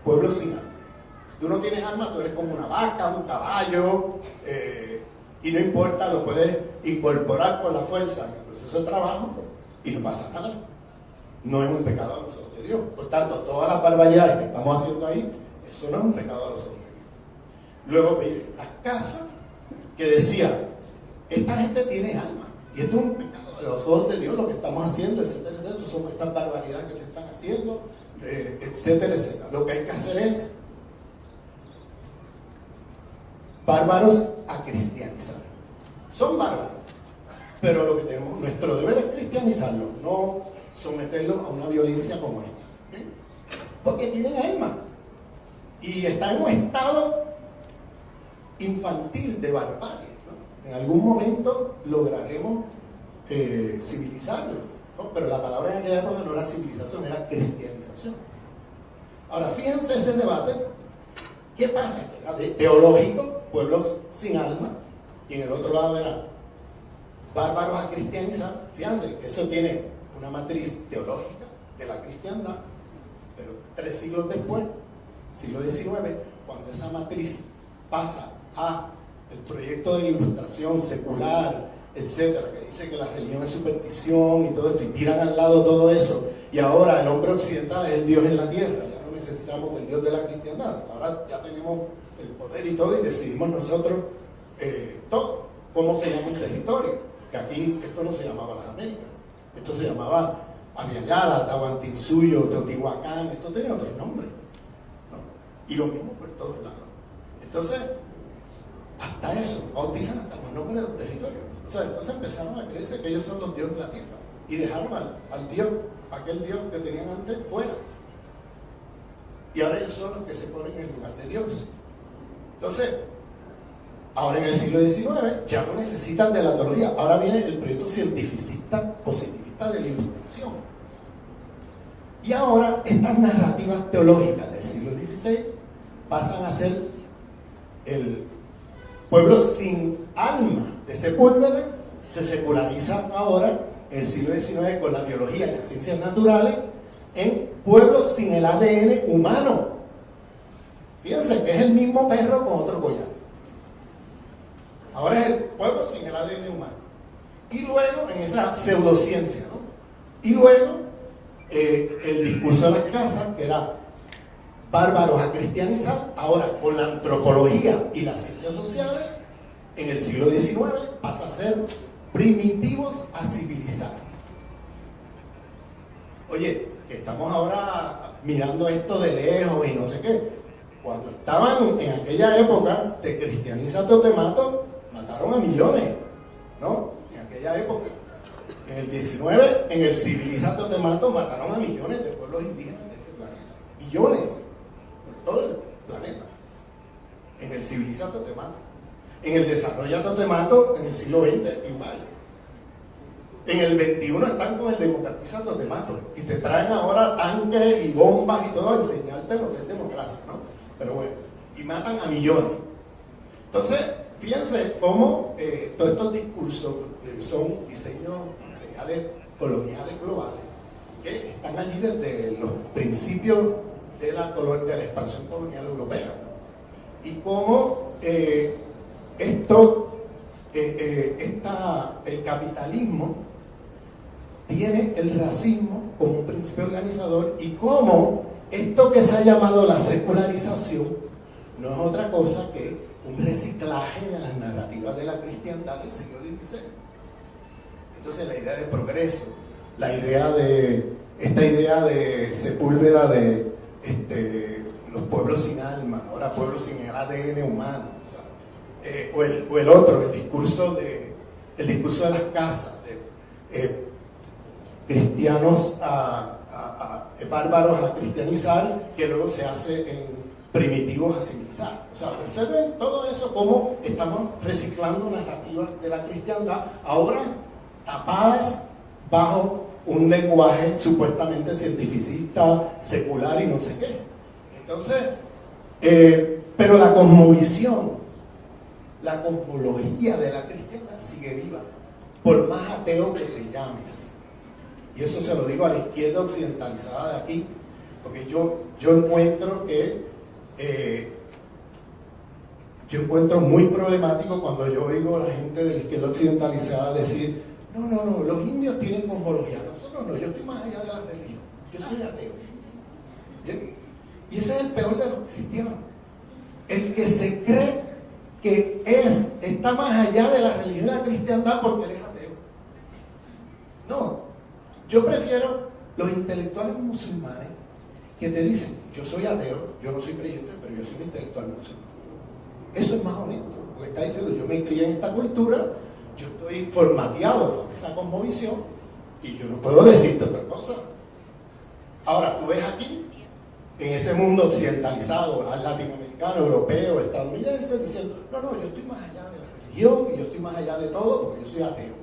Pueblos sin alma. Si tú no tienes alma, tú eres como una vaca, un caballo, y no importa, lo puedes incorporar con la fuerza en el proceso de trabajo y no pasa nada. No es un pecado a los ojos de Dios. Por tanto, todas las barbaridades que estamos haciendo ahí, eso no es un pecado a los ojos de Dios. Luego, miren, las casas que decía, esta gente tiene alma, y esto es un pecado a los ojos de Dios, lo que estamos haciendo, etcétera, etcétera. Son estas barbaridades que se están haciendo, etcétera, etcétera. Lo que hay que hacer es bárbaros a cristianizar. Son bárbaros, pero lo que tenemos, nuestro deber es cristianizarlos, no someterlos a una violencia como esta, ¿sí? Porque tienen alma y están en un estado infantil de barbarie, ¿no? En algún momento lograremos civilizarlos, ¿no? Pero la palabra en aquella época no era civilización, era cristianización. Ahora fíjense ese debate. ¿Qué pasa? Era teológico, pueblos sin alma, y en el otro lado era bárbaros a cristianizar. Fíjense que eso tiene una matriz teológica de la cristiandad, pero 3 siglos después, siglo XIX, cuando esa matriz pasa a el proyecto de ilustración secular, etcétera, que dice que la religión es superstición y todo esto, y tiran al lado todo eso, y ahora el hombre occidental es el Dios en la tierra. Necesitamos del Dios de la cristiandad. Ahora ya tenemos el poder y todo, y decidimos nosotros todo. ¿Cómo se llama un territorio? Que aquí esto no se llamaba las Américas, esto se llamaba Aviala, Tahuantinsuyo, Teotihuacán, esto tenía otros nombres, ¿no? Y lo mismo por todos lados. Entonces, hasta eso, bautizan hasta los nombres de los territorios. O sea, entonces empezaron a creerse que ellos son los dioses de la tierra y dejaron al Dios, aquel Dios que tenían antes, fuera. Y ahora ellos son los que se ponen en el lugar de Dios. Entonces, ahora en el siglo XIX ya no necesitan de la teología. Ahora viene el proyecto cientificista, positivista de la ilustración. Y ahora estas narrativas teológicas del siglo XVI pasan a ser el pueblo sin alma de Sepúlveda. Se seculariza ahora en el siglo XIX con la biología y las ciencias naturales, en pueblos sin el ADN humano. Fíjense que es el mismo perro con otro collar. Ahora es el pueblo sin el ADN humano. Y luego, en esa pseudociencia, ¿no? Y luego, el discurso de las casas, que era bárbaros a cristianizar, ahora con la antropología y las ciencias sociales, en el siglo XIX pasa a ser primitivos a civilizar. Oye, estamos ahora mirando esto de lejos y no sé qué. Cuando estaban en aquella época de cristianizato te mato, mataron a millones, ¿no? En aquella época. En el 19, en el civilizato te mato, mataron a millones de pueblos indígenas de este planeta. Millones, por todo el planeta. En el civilizato te mato. En el desarrollato te mato, en el siglo XX, igual. En el 21 están con el democratizato te mato y te traen ahora tanques y bombas y todo a enseñarte lo que es democracia, ¿no? Pero bueno, y matan a millones. Entonces, fíjense cómo todos estos discursos son diseños legales coloniales globales que están allí desde los principios de la expansión colonial europea, y cómo el capitalismo tiene el racismo como un principio organizador, y cómo esto que se ha llamado la secularización no es otra cosa que un reciclaje de las narrativas de la cristiandad del siglo XVI. Entonces la idea de progreso, esta idea de Sepúlveda de los pueblos sin alma, ahora pueblos sin el ADN humano, o el otro, el discurso de las casas, cristianos bárbaros a cristianizar, que luego se hace en primitivos a civilizar. O sea, observen todo eso, cómo estamos reciclando narrativas de la cristiandad, ahora tapadas bajo un lenguaje supuestamente cientificista, secular y no sé qué. Entonces, pero la cosmovisión, la cosmología de la cristiandad sigue viva, por más ateo que te llames. Y eso se lo digo a la izquierda occidentalizada de aquí, porque yo encuentro que yo encuentro muy problemático cuando yo oigo a la gente de la izquierda occidentalizada decir: no, los indios tienen cosmología, nosotros no, yo estoy más allá de la religión, yo soy ateo. ¿Bien? Y ese es el peor de los cristianos, el que se cree que está más allá de la religión y la cristiandad porque él es ateo. No, yo prefiero los intelectuales musulmanes que te dicen: yo soy ateo, yo no soy creyente, pero yo soy un intelectual musulmán. Eso es más honesto, porque está diciendo: yo me crié en esta cultura, yo estoy formateado con esa cosmovisión y yo no puedo decirte otra cosa. Ahora, tú ves aquí, en ese mundo occidentalizado, al latinoamericano, europeo, estadounidense, diciendo: no, yo estoy más allá de la religión y yo estoy más allá de todo porque yo soy ateo.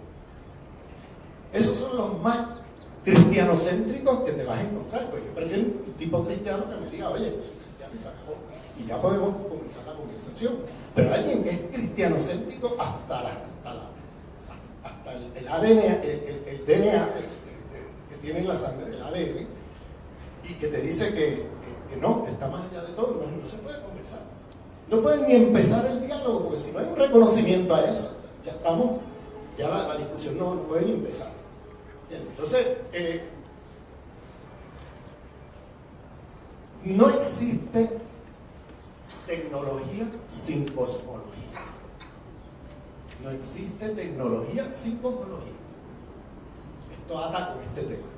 Esos son los más cristianocéntricos que te vas a encontrar. Pues yo prefiero un tipo cristiano que me diga: oye, yo soy cristiano y se acabó. Y ya podemos comenzar la conversación. Pero alguien que es cristianocéntrico hasta el ADN, el DNA que tiene en la sangre, el ADN, y que te dice que no, que está más allá de todo, no se puede conversar. No pueden ni empezar el diálogo, porque si no hay un reconocimiento a eso, ya la discusión no puede ni empezar. Entonces, no existe tecnología sin cosmología. No existe tecnología sin cosmología. Esto ata con este tema.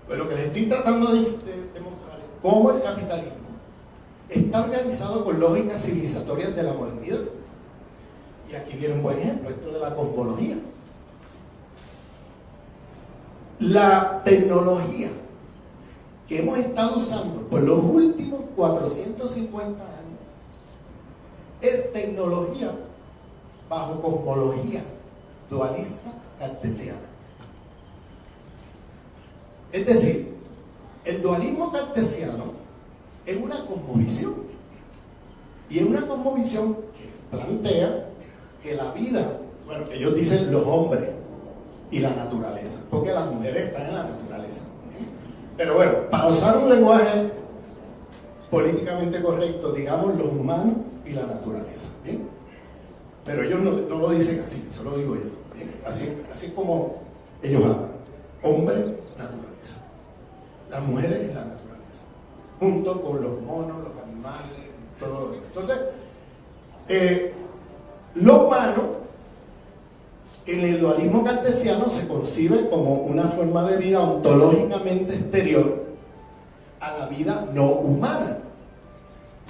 Pues lo que les estoy tratando de demostrar es cómo el capitalismo está organizado con lógicas civilizatorias de la modernidad. Y aquí viene un buen ejemplo, esto de la cosmología. La tecnología que hemos estado usando por los últimos 450 años es tecnología bajo cosmología dualista cartesiana. Es decir, el dualismo cartesiano es una cosmovisión, y es una cosmovisión que plantea que la vida, bueno, ellos dicen los hombres y la naturaleza, porque las mujeres están en la naturaleza. Pero bueno, para usar un lenguaje políticamente correcto, digamos los humanos y la naturaleza, ¿bien? Pero ellos no lo dicen así, eso lo digo yo, ¿bien? Así como ellos hablan: hombre, naturaleza, las mujeres y la naturaleza, junto con los monos, los animales, todo lo demás. Entonces, lo humano en el dualismo cartesiano se concibe como una forma de vida ontológicamente exterior a la vida no humana,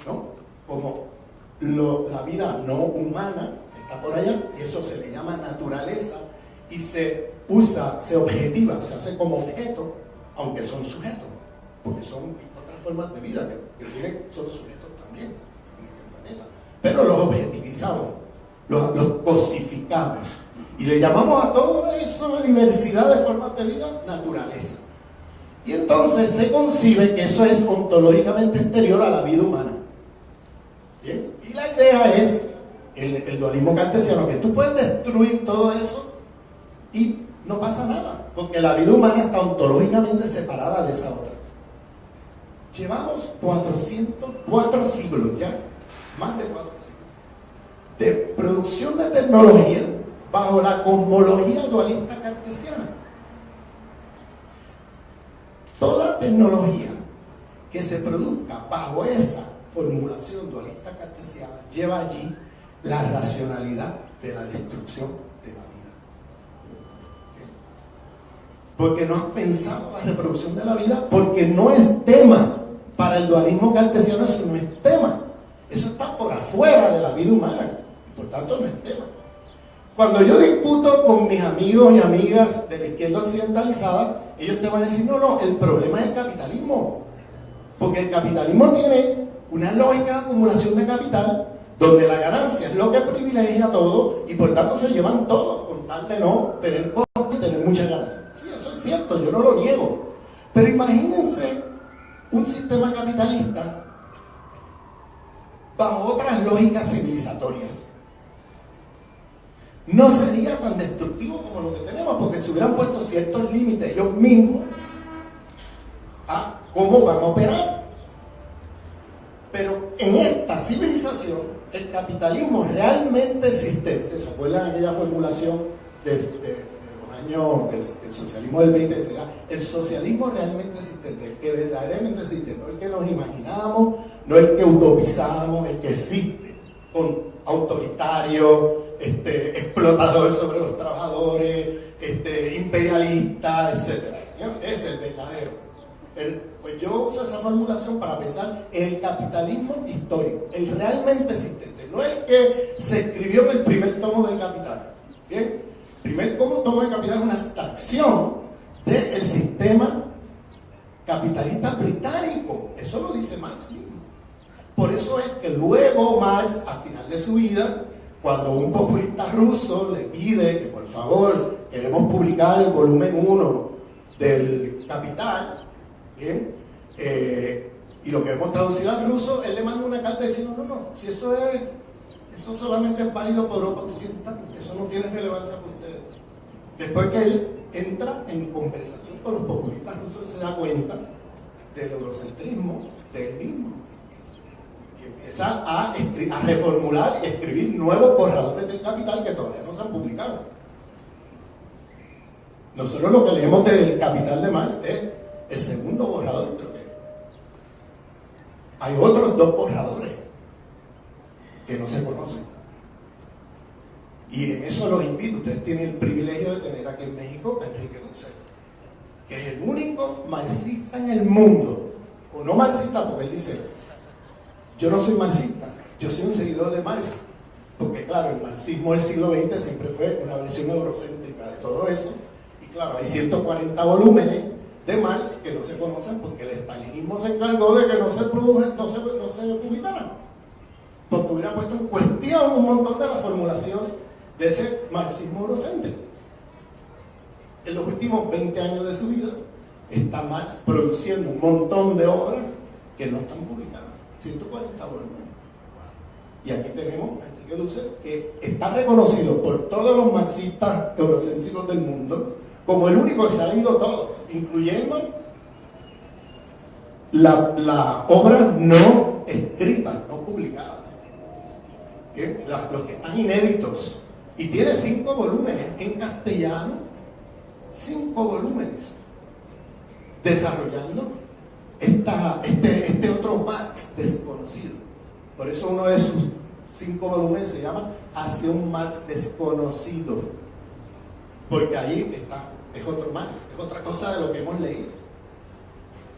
¿no? Como la vida no humana está por allá, y eso se le llama naturaleza, y se objetiva, se hace como objeto, aunque son sujetos, porque son otras formas de vida que son sujetos también en este planeta, pero los objetivizamos, los cosificamos, y le llamamos a todo eso, diversidad de formas de vida, naturaleza. Y entonces se concibe que eso es ontológicamente exterior a la vida humana. ¿Bien? Y la idea es, el dualismo cartesiano, que tú puedes destruir todo eso y no pasa nada, porque la vida humana está ontológicamente separada de esa otra. Llevamos 4 siglos ya, más de 4 siglos, de producción de tecnología bajo la cosmología dualista cartesiana. Toda tecnología que se produzca bajo esa formulación dualista cartesiana lleva allí la racionalidad de la destrucción de la vida. Porque no has pensado la reproducción de la vida, porque no es tema para el dualismo cartesiano. Eso no es tema, eso está por afuera de la vida humana, por tanto no es tema. Cuando yo discuto con mis amigos y amigas de la izquierda occidentalizada, ellos te van a decir: no, el problema es el capitalismo, porque el capitalismo tiene una lógica de acumulación de capital donde la ganancia es lo que privilegia todo, y por tanto se llevan todo con tal de no tener costos y tener muchas ganancias. Sí, eso es cierto, cierto, yo no lo niego. Pero imagínense un sistema capitalista bajo otras lógicas civilizatorias. No sería tan destructivo como lo que tenemos, porque se hubieran puesto ciertos límites ellos mismos a cómo van a operar. Pero en esta civilización, el capitalismo realmente existente, ¿se acuerdan de aquella formulación de los años del socialismo del 20? Decía, el socialismo realmente existente, el que verdaderamente existe, no el que nos imaginamos, no el que utopizamos, el que existe, con autoritario, explotador sobre los trabajadores, imperialista, etc. Es el verdadero. Pues yo uso esa formulación para pensar en el capitalismo histórico, el realmente existente, no el que se escribió en el primer tomo del Capital. ¿Bien? El primer tomo del Capital es una abstracción del sistema capitalista británico. Eso lo dice Marx mismo. Por eso es que luego Marx, al final de su vida, cuando un populista ruso le pide que por favor queremos publicar el volumen 1 del Capital, ¿bien? Y lo queremos traducir al ruso, él le manda una carta diciendo no, si eso solamente es válido por Europa Occidental, eso no tiene relevancia para ustedes. Después que él entra en conversación con los populistas rusos, se da cuenta del eurocentrismo de él mismo y empieza a reformular y escribir nuevos borradores del Capital que todavía no se han publicado. Nosotros lo que leemos del Capital de Marx es el segundo borrador, creo que hay otros 2 borradores que no se conocen. Y en eso los invito. Ustedes tienen el privilegio de tener aquí en México a Enrique Dussel, que es el único marxista en el mundo, o no marxista, porque él dice, yo no soy marxista, yo soy un seguidor de Marx, porque claro, el marxismo del siglo XX siempre fue una versión eurocéntrica de todo eso, y claro, hay 140 volúmenes de Marx que no se conocen porque el estalinismo se encargó de que no se publicaran, porque hubiera puesto en cuestión un montón de las formulaciones de ese marxismo eurocéntrico. En los últimos 20 años de su vida está Marx produciendo un montón de obras que no están publicadas, 140 volúmenes. Y aquí tenemos a Enrique Dussel, que está reconocido por todos los marxistas eurocéntricos del mundo como el único que se ha leído todo, incluyendo las obras no escritas, no publicadas, los que están inéditos. Y tiene 5 volúmenes en castellano, 5 volúmenes, desarrollando este otro Marx desconocido. Por eso uno de sus 5 volúmenes se llama Hacia un Marx desconocido, porque ahí es otro Marx, es otra cosa de lo que hemos leído.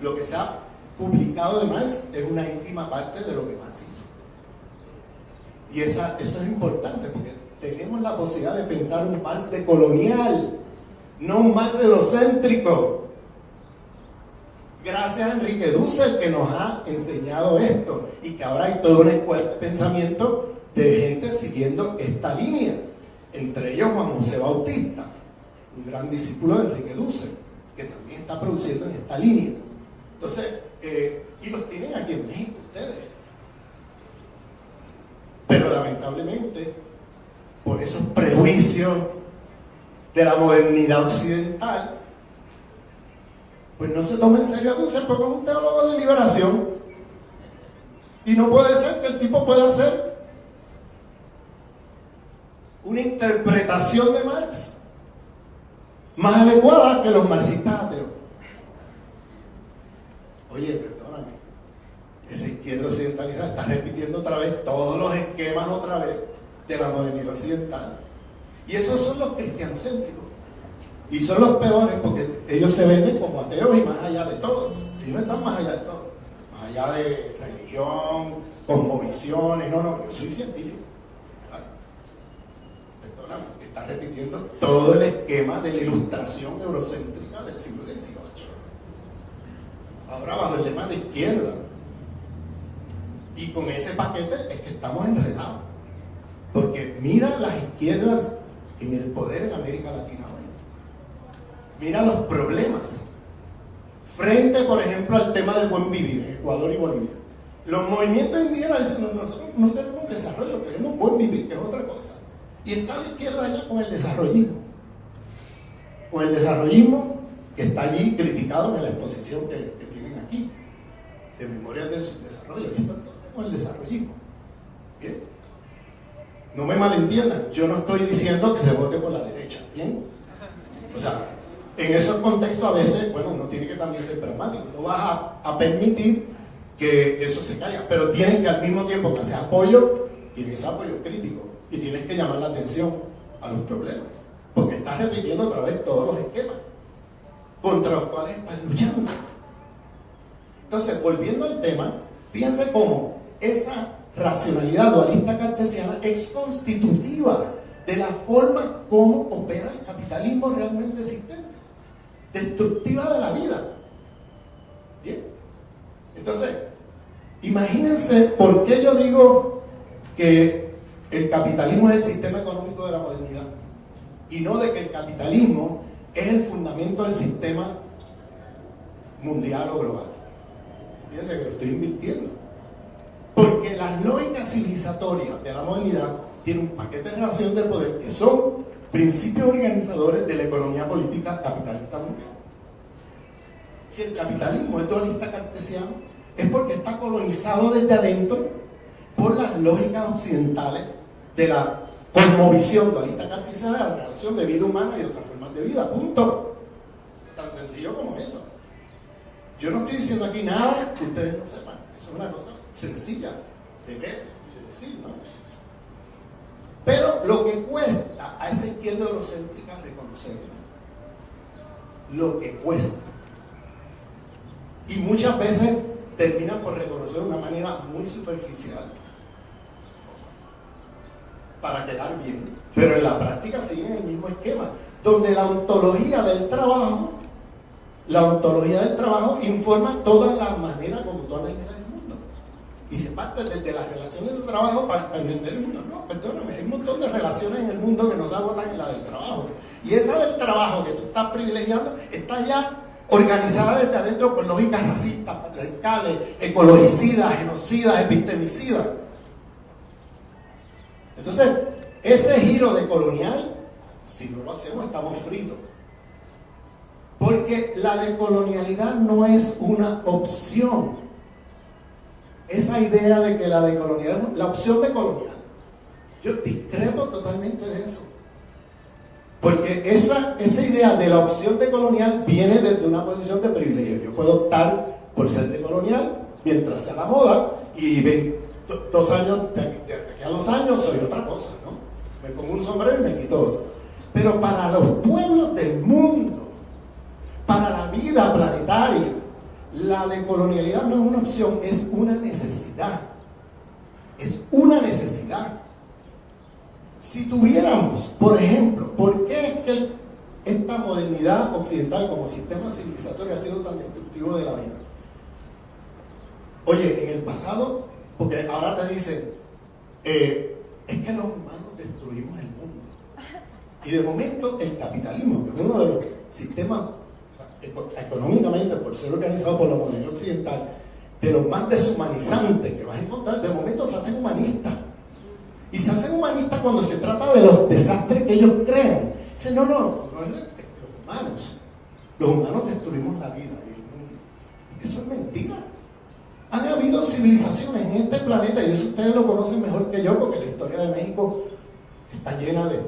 Lo que se ha publicado de Marx es una ínfima parte de lo que Marx hizo. Y eso es importante, porque tenemos la posibilidad de pensar un Marx decolonial, no un Marx eurocéntrico. Gracias a Enrique Dussel, que nos ha enseñado esto, y que ahora hay toda una escuela de pensamiento de gente siguiendo esta línea, entre ellos Juan José Bautista, un gran discípulo de Enrique Dussel, que también está produciendo en esta línea. Entonces, y los tienen aquí en México ustedes. Pero lamentablemente, por esos prejuicios de la modernidad occidental, pues no se toma en serio a Dussel, porque es un teólogo de liberación. Y no puede ser que el tipo pueda hacer una interpretación de Marx más adecuada que los marxistas ateos. Oye, perdóname, esa izquierda occidentalizada está repitiendo otra vez todos los esquemas otra vez de la modernidad occidental. Y esos son los cristianocéntricos. Y son los peores, porque ellos se venden como ateos y más allá de todo. Ellos están más allá de todo. Más allá de religión, cosmovisiones. No, yo soy científico. Perdóname, está repitiendo todo el esquema de la ilustración eurocéntrica del siglo XVIII. Ahora bajo el lema de izquierda. Y con ese paquete es que estamos enredados. Porque mira las izquierdas en el poder en América Latina hoy. mira los problemas. Frente, por ejemplo, al tema del buen vivir en Ecuador y Bolivia. Los movimientos indígenas dicen, no, nosotros no queremos desarrollo, queremos buen vivir, que es otra cosa. Y está la izquierda allá con el desarrollismo. Con el desarrollismo que está allí criticado en la exposición que tienen aquí, de Memorias del Subdesarrollo. Y está con el desarrollismo. ¿Bien? No me malentiendan, yo no estoy diciendo que se vote por la derecha. ¿Bien? O sea, en esos contextos a veces, bueno, uno tiene que también ser pragmático. No vas a permitir que eso se caiga, pero tienes que al mismo tiempo que hacer apoyo, tienes que ser apoyo crítico y tienes que llamar la atención a los problemas, porque estás repitiendo otra vez todos los esquemas contra los cuales estás luchando. Entonces, volviendo al tema, fíjense cómo esa racionalidad dualista cartesiana es constitutiva de la forma como opera el capitalismo realmente existente, destructiva de la vida. ¿Bien? Entonces, imagínense por qué yo digo que el capitalismo es el sistema económico de la modernidad y no de que el capitalismo es el fundamento del sistema mundial o global. Fíjense que lo estoy invirtiendo. Porque las lógicas civilizatorias de la modernidad tienen un paquete de relación de poder que son principios organizadores de la economía política capitalista mundial. Si el capitalismo es dualista cartesiano, es porque está colonizado desde adentro por las lógicas occidentales de la cosmovisión dualista cartesiana de la relación de vida humana y otras formas de vida. Punto. Tan sencillo como eso. Yo no estoy diciendo aquí nada que ustedes no sepan. Eso es una cosa sencilla de ver y de decir, ¿no? Pero lo que cuesta a esa izquierda eurocéntrica reconocerlo. Lo que cuesta. Y muchas veces terminan por reconocer de una manera muy superficial para quedar bien, pero en la práctica siguen el mismo esquema, donde la ontología del trabajo informa toda la manera como tú analizas el mundo y se parte desde las relaciones de trabajo para entender el mundo. No, perdóname, hay un montón de relaciones en el mundo que no se agotan en la del trabajo, y esa del trabajo que tú estás privilegiando está ya organizada desde adentro por lógicas racistas, patriarcales, ecologicidas, genocidas, epistemicidas. Entonces, ese giro de colonial, si no lo hacemos, estamos fritos. Porque la decolonialidad no es una opción. Esa idea de que la decolonialidad, la opción decolonial, yo discrepo totalmente de eso. Porque esa idea de la opción decolonial viene desde una posición de privilegio. Yo puedo optar por ser decolonial mientras sea la moda y de aquí a 2 años soy otra cosa, ¿no? Me pongo un sombrero y me quito otro. Pero para los pueblos del mundo, para la vida planetaria, la decolonialidad no es una opción, es una necesidad. Es una necesidad. Si tuviéramos, por ejemplo, ¿por qué es que esta modernidad occidental como sistema civilizatorio ha sido tan destructivo de la vida? Oye, en el pasado, porque ahora te dicen, es que los humanos destruimos el mundo. Y de momento el capitalismo, que es uno de los sistemas económicamente, por ser organizado por la modernidad occidental, de los más deshumanizantes que vas a encontrar, de momento se hacen humanistas. Y se hacen humanistas cuando se trata de los desastres que ellos crean. Dicen, no es los humanos. Los humanos destruimos la vida y el mundo. Eso es mentira. Han habido civilizaciones en este planeta, y eso ustedes lo conocen mejor que yo, porque la historia de México está llena de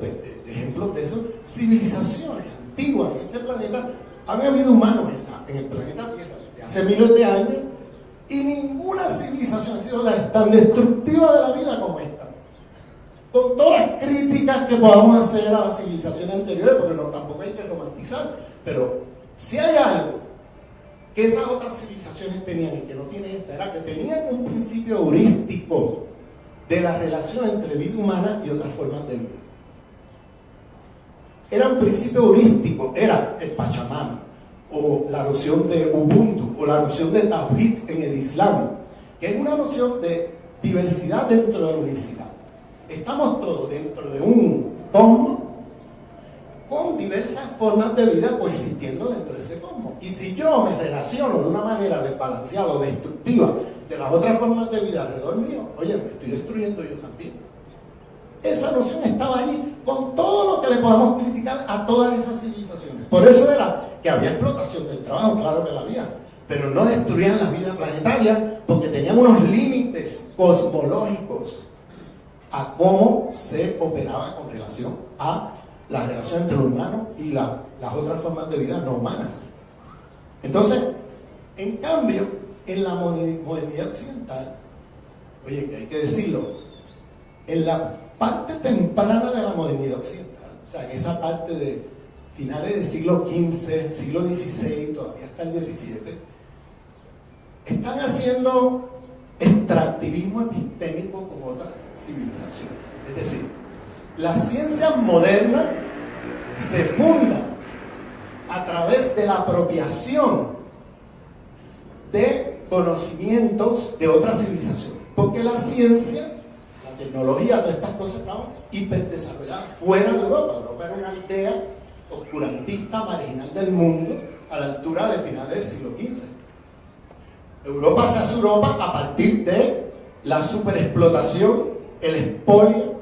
ejemplos de eso. Civilizaciones antiguas en este planeta, han habido humanos en el planeta Tierra desde hace miles de años, y ninguna civilización ha sido tan destructiva de la vida como esta. Con todas las críticas que podamos hacer a las civilizaciones anteriores, porque tampoco hay que romantizar, pero si hay algo que esas otras civilizaciones tenían y que no tiene esta, era que tenían un principio heurístico de la relación entre vida humana y otras formas de vida. Era un principio heurístico, era el Pachamama, o la noción de Ubuntu, o la noción de Tawhid en el Islam, que es una noción de diversidad dentro de la unicidad. Estamos todos dentro de un cosmos con diversas formas de vida coexistiendo dentro de ese cosmos. Y si yo me relaciono de una manera desbalanceada o destructiva de las otras formas de vida alrededor mío, oye, me estoy destruyendo yo también. Esa noción estaba allí con todo lo que le podamos criticar a todas esas civilizaciones. Por eso era que había explotación del trabajo, claro que la había, pero no destruían la vida planetaria porque tenían unos límites cosmológicos a cómo se operaba con relación a la relación entre el humano y las otras formas de vida no humanas. Entonces, en cambio, en la modernidad occidental, oye, que hay que decirlo, en la parte temprana de la modernidad occidental, o sea, en esa parte de finales del siglo XV, siglo XVI, todavía hasta el XVII, están haciendo extractivismo epistémico con otras civilizaciones. Es decir, la ciencia moderna se funda a través de la apropiación de conocimientos de otras civilizaciones, porque la ciencia, la tecnología, todas estas cosas estaban hiperdesarrolladas fuera de Europa. Europa era una aldea oscurantista marginal del mundo a la altura de finales del siglo XV. Europa se hace Europa a partir de la superexplotación, el expolio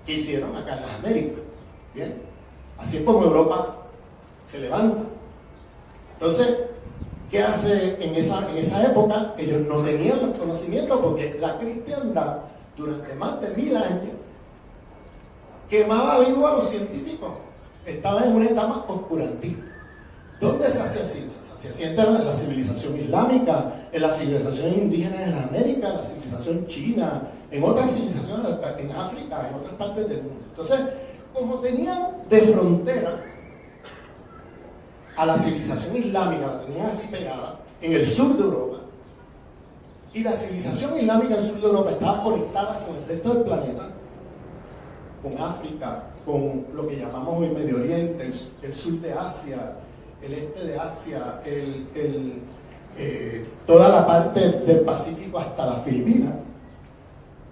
que hicieron acá en las Américas. ¿Bien? Así es como Europa se levanta. Entonces, ¿qué hace en esa época? Ellos no tenían los conocimientos porque la cristiandad durante más de 1000 años quemaba vivo a los científicos. Estaba en una etapa oscurantista. ¿Dónde se hacía ciencia? Se hacía ciencia en la civilización islámica, en la civilización indígena en la América, en la civilización china, en otras civilizaciones, en África, en otras partes del mundo. Entonces, como tenían de frontera a la civilización islámica, la tenían así pegada, en el sur de Europa, y la civilización islámica en el sur de Europa estaba conectada con el resto del planeta, con África, con lo que llamamos hoy Medio Oriente, el sur de Asia, el este de Asia, toda la parte del Pacífico hasta las Filipinas.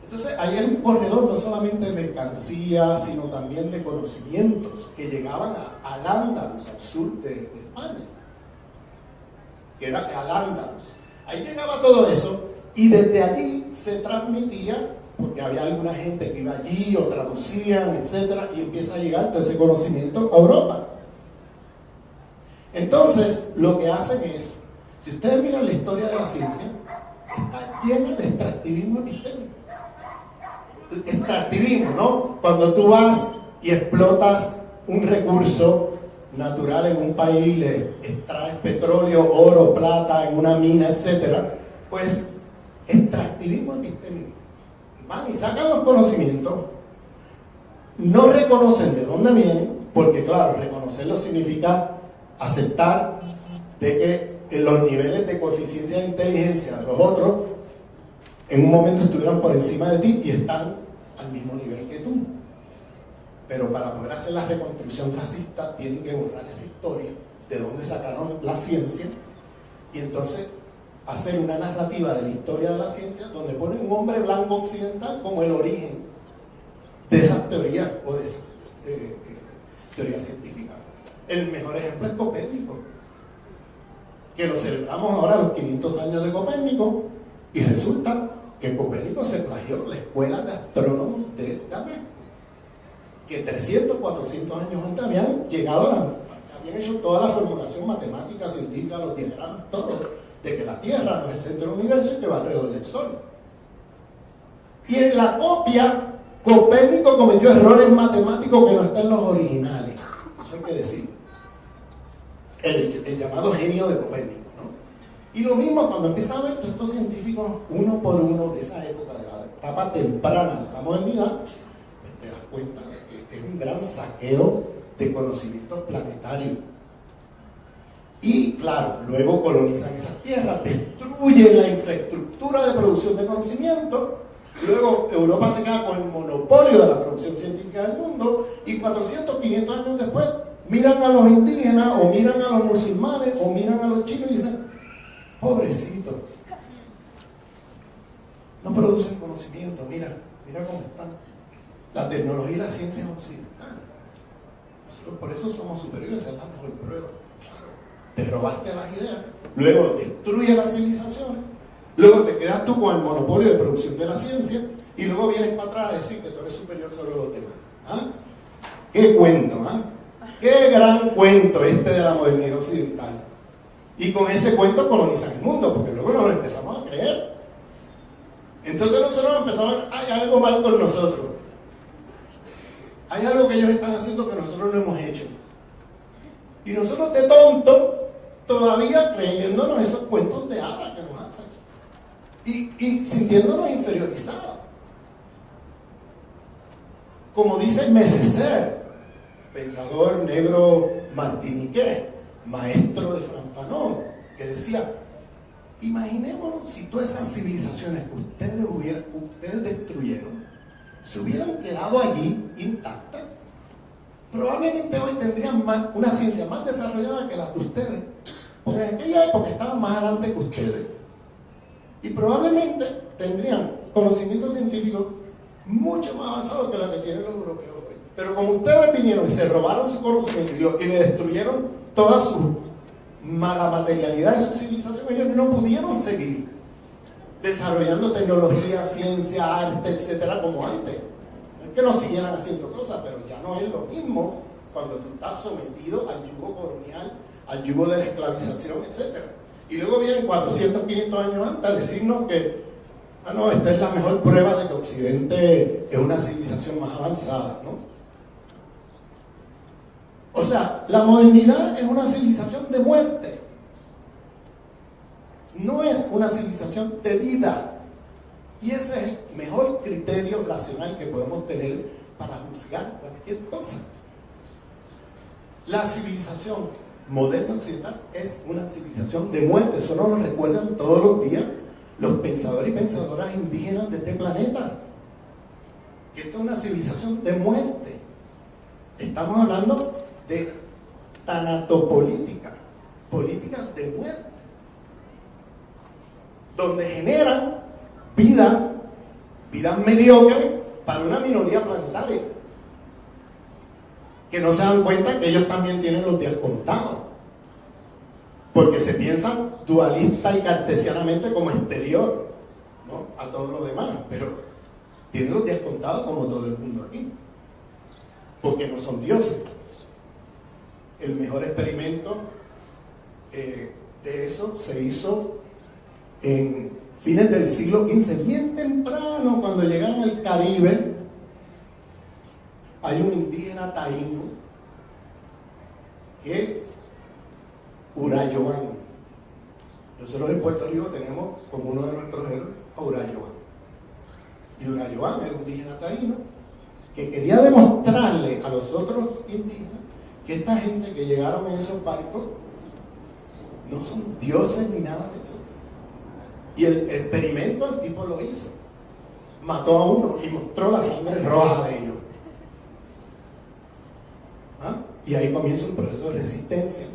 Entonces, ahí hay un corredor no solamente de mercancía, sino también de conocimientos que llegaban a Al-Ándalus, al sur de España, que era Al-Ándalus. Ahí llegaba todo eso y desde allí se transmitía, porque había alguna gente que iba allí o traducían, etcétera, y empieza a llegar todo ese conocimiento a Europa. Entonces, lo que hacen es, si ustedes miran la historia de la ciencia, está llena de extractivismo epistémico. Extractivismo, ¿no? Cuando tú vas y explotas un recurso natural en un país, le extraes petróleo, oro, plata en una mina, etcétera, pues extractivismo epistémico. Van y sacan los conocimientos, no reconocen de dónde vienen, porque claro, reconocerlo significa aceptar de que los niveles de coeficiencia de inteligencia de los otros en un momento estuvieron por encima de ti y están al mismo nivel que tú. Pero para poder hacer la reconstrucción racista tienen que borrar esa historia de dónde sacaron la ciencia y entonces hacer una narrativa de la historia de la ciencia donde ponen un hombre blanco occidental como el origen de esas teorías o de esas teorías científicas. El mejor ejemplo es Copérnico, que lo celebramos ahora los 500 años de Copérnico, y resulta que Copérnico se plagió la escuela de astrónomos de Damasco, que 300, 400 años antes habían llegado habían hecho toda la formulación matemática, científica, los diagramas, todo, de que la Tierra no es el centro del universo y que va alrededor del Sol. Y en la copia, Copérnico cometió errores matemáticos que no están en los originales. Eso hay que decir. El llamado genio de Copérnico, ¿no? Y lo mismo cuando empieza a ver todos estos científicos uno por uno de esa época, de la etapa temprana de la modernidad, pues te das cuenta de que es un gran saqueo de conocimientos planetarios. Y claro, luego colonizan esas tierras, destruyen la infraestructura de producción de conocimiento. Luego Europa se queda con el monopolio de la producción científica del mundo y 400, 500 años después miran a los indígenas o miran a los musulmanes o miran a los chinos y dicen, pobrecito, no producen conocimiento, mira cómo están. La tecnología y la ciencia occidental. Nosotros por eso somos superiores, es la mejor prueba. Te robaste las ideas, luego destruyes las civilizaciones, luego te quedas tú con el monopolio de producción de la ciencia y luego vienes para atrás a decir que tú eres superior sobre los demás. ¿Ah? ¡Qué cuento! ¿Ah? ¡Qué gran cuento este de la modernidad occidental! Y con ese cuento colonizan el mundo, porque luego nos lo empezamos a creer. Entonces nosotros empezamos a ver, hay algo mal con nosotros. Hay algo que ellos están haciendo que nosotros no hemos hecho. Y nosotros de tonto todavía creyéndonos esos cuentos de hadas que nos hacen. Y sintiéndonos inferiorizados. Como dice Mesecer, pensador negro martiniqués, maestro de Franfanón, que decía, imaginémonos si todas esas civilizaciones que ustedes destruyeron se hubieran quedado allí intactas, probablemente hoy tendrían una ciencia más desarrollada que las de ustedes, porque en aquella época estaban más adelante que ustedes, y probablemente tendrían conocimientos científicos mucho más avanzados que los que tienen los europeos hoy. Pero como ustedes vinieron y se robaron su conocimiento y le destruyeron toda su mala materialidad de su civilización, ellos no pudieron seguir desarrollando tecnología, ciencia, arte, etcétera, como antes. No es que no siguieran haciendo cosas, pero ya no es lo mismo cuando tú estás sometido al yugo colonial, al yugo de la esclavización, etcétera. Y luego vienen 400, 500 años antes a decirnos que no, esta es la mejor prueba de que Occidente es una civilización más avanzada, ¿no? O sea, la modernidad es una civilización de muerte. No es una civilización de vida. Y ese es el mejor criterio racional que podemos tener para juzgar cualquier cosa. La civilización moderna occidental es una civilización de muerte. Eso nos lo recuerdan todos los días los pensadores y pensadoras indígenas de este planeta. Que esto es una civilización de muerte. Estamos hablando de tanatopolítica, políticas de muerte, donde generan vidas mediocres para una minoría planetaria, que no se dan cuenta que ellos también tienen los días contados, porque se piensan dualista y cartesianamente como exterior, ¿no?, a todo lo demás, pero tienen los días contados como todo el mundo aquí, porque no son dioses. El mejor experimento de eso se hizo en fines del siglo XV, bien temprano, cuando llegaron al Caribe. Hay un indígena taíno que Urayoan. Nosotros en Puerto Rico tenemos como uno de nuestros héroes a Urayoan. Y Urayoan era un indígena taíno que quería demostrarle a los otros indígenas que esta gente que llegaron en esos barcos no son dioses ni nada de eso. Y el experimento el tipo lo hizo. Mató a uno y mostró la sangre roja de ellos. ¿Ah? Y ahí comienza un proceso de resistencia.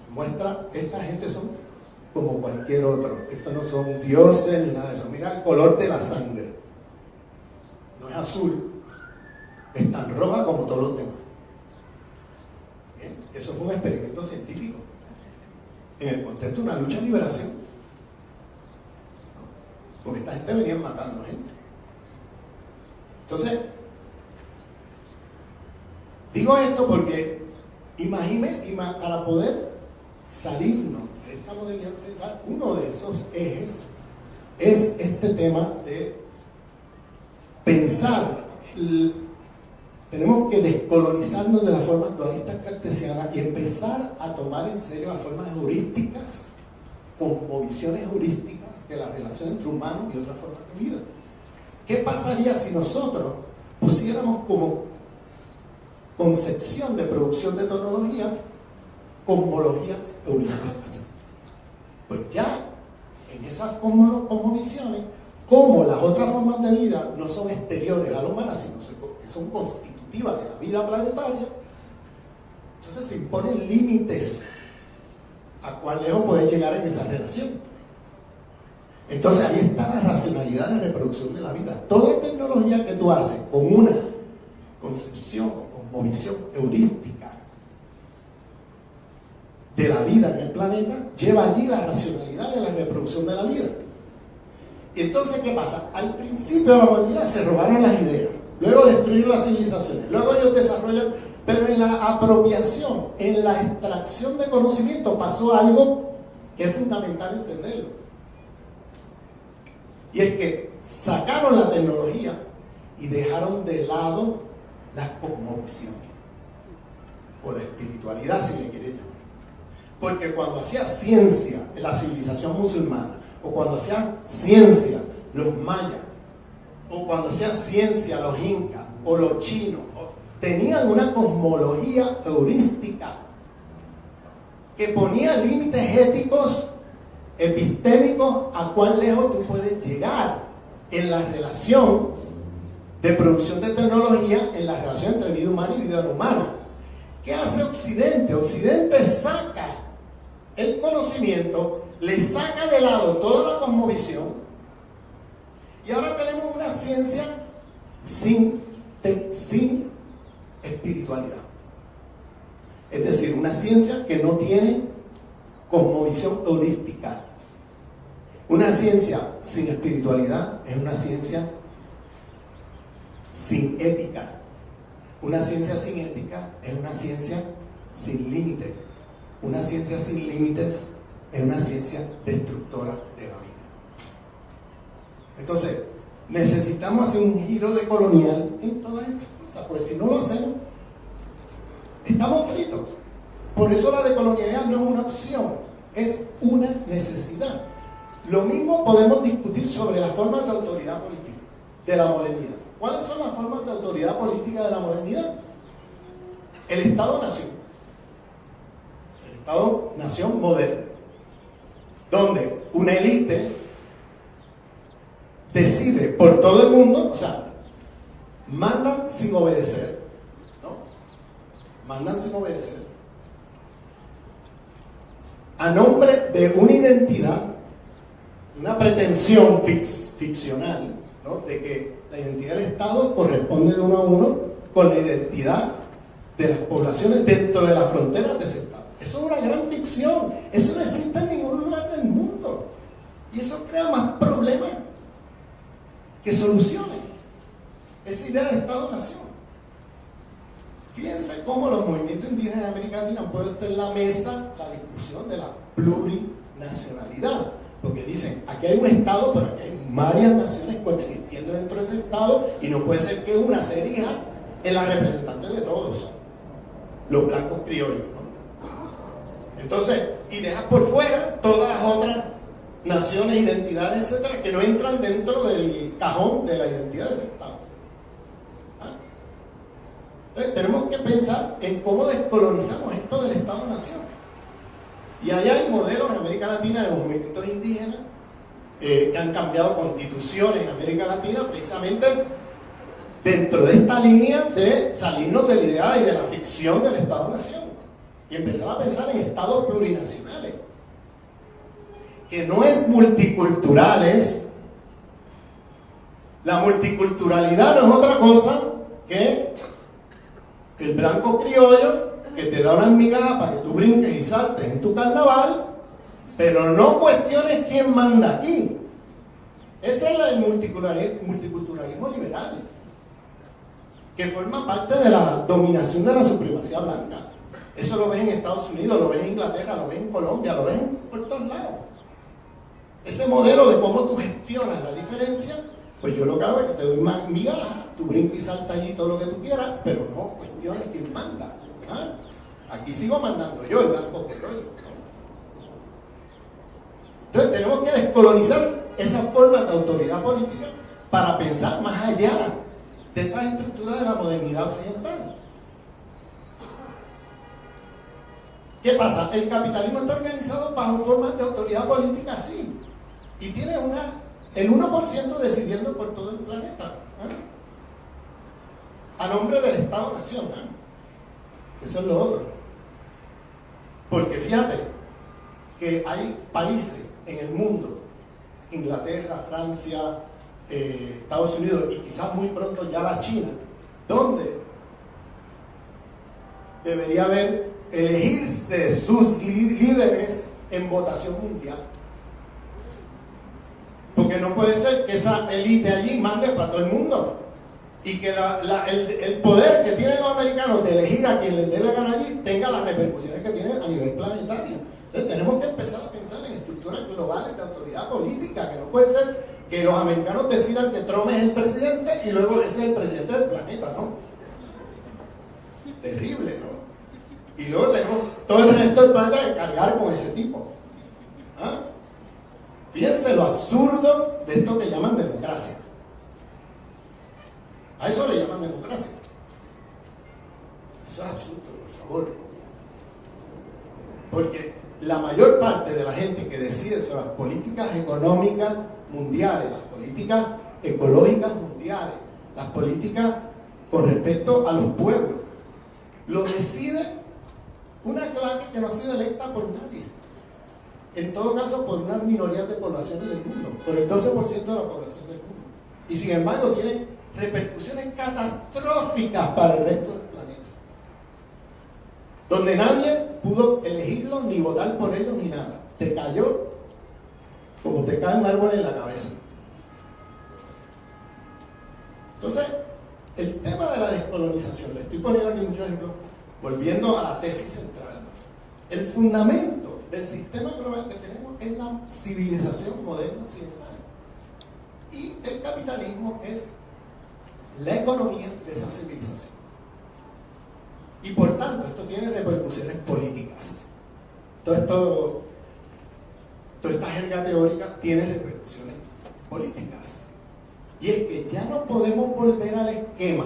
Muestra que esta gente son como cualquier otro. Estos no son dioses ni nada de eso. Mira el color de la sangre. No es azul. Es tan roja como todos los demás. ¿Bien? Eso fue un experimento científico. En el contexto de una lucha de liberación. Porque esta gente venía matando gente. Entonces, digo esto porque para poder salirnos de esta modernidad occidental, uno de esos ejes es este tema de pensar. Tenemos que descolonizarnos de las formas dualistas cartesianas y empezar a tomar en serio las formas heurísticas, cosmovisiones heurísticas de la relación entre humanos y otras formas de vida. ¿Qué pasaría si nosotros pusiéramos como concepción de producción de tecnología cosmologías heurísticas? Pues ya en esas cosmovisiones, como las otras formas de vida no son exteriores a la humana, sino que son constitutivas de la vida planetaria, entonces se imponen límites a cuál lejos puede llegar en esa relación. Entonces ahí está la racionalidad de reproducción de la vida. Toda tecnología que tú haces con una concepción o cosmovisión heurística de la vida en el planeta, lleva allí la racionalidad de la reproducción de la vida. Y entonces, ¿qué pasa? Al principio de la humanidad se robaron las ideas, luego destruyeron las civilizaciones, luego ellos desarrollan, pero en la apropiación, en la extracción de conocimiento pasó algo que es fundamental entenderlo. Y es que sacaron la tecnología y dejaron de lado las cosmovisiones, o la espiritualidad, si le quieren llamar. Porque cuando hacía ciencia en la civilización musulmana, o cuando hacían ciencia los mayas, o cuando hacían ciencia los incas, o los chinos, tenían una cosmología heurística que ponía límites éticos, epistémicos, a cuán lejos tú puedes llegar en la relación de producción de tecnología, en la relación entre vida humana y vida no humana. ¿Qué hace Occidente? Occidente saca el conocimiento, le saca de lado toda la cosmovisión, y ahora tenemos una ciencia sin espiritualidad. Es decir, una ciencia que no tiene cosmovisión heurística. Una ciencia sin espiritualidad es una ciencia sin ética. Una ciencia sin ética es una ciencia sin límites. Una ciencia sin límites es una ciencia destructora de la vida. Entonces, necesitamos hacer un giro decolonial en todas estas cosas, pues si no lo hacemos, estamos fritos. Por eso la decolonialidad no es una opción, es una necesidad. Lo mismo podemos discutir sobre las formas de autoridad política de la modernidad. ¿Cuáles son las formas de autoridad política de la modernidad? El Estado-Nación. El Estado-Nación moderno, donde una élite decide por todo el mundo, o sea, mandan sin obedecer, ¿no? Mandan sin obedecer. A nombre de una identidad, una pretensión ficcional, ¿no? De que la identidad del Estado corresponde de uno a uno con la identidad de las poblaciones dentro de las fronteras de ese Estado. Eso es una gran ficción, eso no existe en ningún lugar del mundo, y eso crea más problemas que soluciones. Esa idea de Estado-Nación. Fíjense cómo los movimientos indígenas en América Latina han puesto en la mesa la discusión de la plurinacionalidad, porque dicen, aquí hay un Estado, pero aquí hay varias naciones coexistiendo dentro de ese Estado, y no puede ser que una se erija en la representante de todos, los blancos criollos, ¿no? Entonces, y dejas por fuera todas las otras naciones, identidades, etcétera, que no entran dentro del cajón de la identidad de ese Estado. ¿Ah? Entonces, tenemos que pensar en cómo descolonizamos esto del Estado-Nación. Y allá hay modelos en América Latina de los movimientos indígenas que han cambiado constituciones en América Latina precisamente dentro de esta línea de salirnos de la idea y de la ficción del Estado-Nación y empezar a pensar en estados plurinacionales, que no es multiculturales. La multiculturalidad no es otra cosa que el blanco criollo que te da unas migajas para que tú brinques y saltes en tu carnaval, pero no cuestiones quién manda aquí. Ese es el multiculturalismo liberal, que forma parte de la dominación de la supremacía blanca. Eso lo ves en Estados Unidos, lo ves en Inglaterra, lo ves en Colombia, lo ves por todos lados. Ese modelo de cómo tú gestionas la diferencia, pues yo lo que hago es que te doy más migajas, tú brincas y saltas allí todo lo que tú quieras, pero no cuestiones quién manda. ¿Ah? Aquí sigo mandando yo, el blanco criollo, ¿no? Entonces tenemos que descolonizar esas formas de autoridad política para pensar más allá de esas estructuras de la modernidad occidental. ¿Qué pasa? El capitalismo está organizado bajo formas de autoridad política, sí, y tiene el 1% decidiendo por todo el planeta, ¿eh? A nombre del Estado-Nación, ¿eh? Eso es lo otro. Porque fíjate que hay países en el mundo, Inglaterra, Francia, Estados Unidos y quizás muy pronto ya la China, donde debería elegirse sus líderes en votación mundial. Porque no puede ser que esa élite allí mande para todo el mundo y que el poder que tienen los americanos de elegir a quien les dé la gana allí tenga las repercusiones que tiene a nivel planetario. Entonces tenemos que empezar a pensar en estructuras globales de autoridad política, que no puede ser que los americanos decidan que Trump es el presidente y luego ese es el presidente del planeta, ¿no? Terrible, ¿no? Y luego tenemos todo el resto del planeta que cargar con ese tipo. ¿Ah? Fíjense lo absurdo de esto que llaman democracia. A eso le llaman democracia. Eso es absurdo, por favor. Porque la mayor parte de la gente que decide sobre las políticas económicas mundiales, las políticas ecológicas mundiales, las políticas con respecto a los pueblos, lo decide una clase que no ha sido electa por nadie. En todo caso, por una minoría de población del mundo, por el 12% de la población del mundo. Y sin embargo, tiene repercusiones catastróficas para el resto del planeta. Donde nadie pudo elegirlos, ni votar por ellos, ni nada. Te cayó como te cae un árbol en la cabeza. Entonces, el tema de la descolonización, le estoy poniendo aquí muchos ejemplos, volviendo a la tesis central. El fundamento del sistema global que tenemos es la civilización moderna occidental. Y el capitalismo es la economía de esa civilización. Y por tanto, esto tiene repercusiones políticas. Toda esta jerga teórica tiene repercusiones políticas. Y es que ya no podemos volver al esquema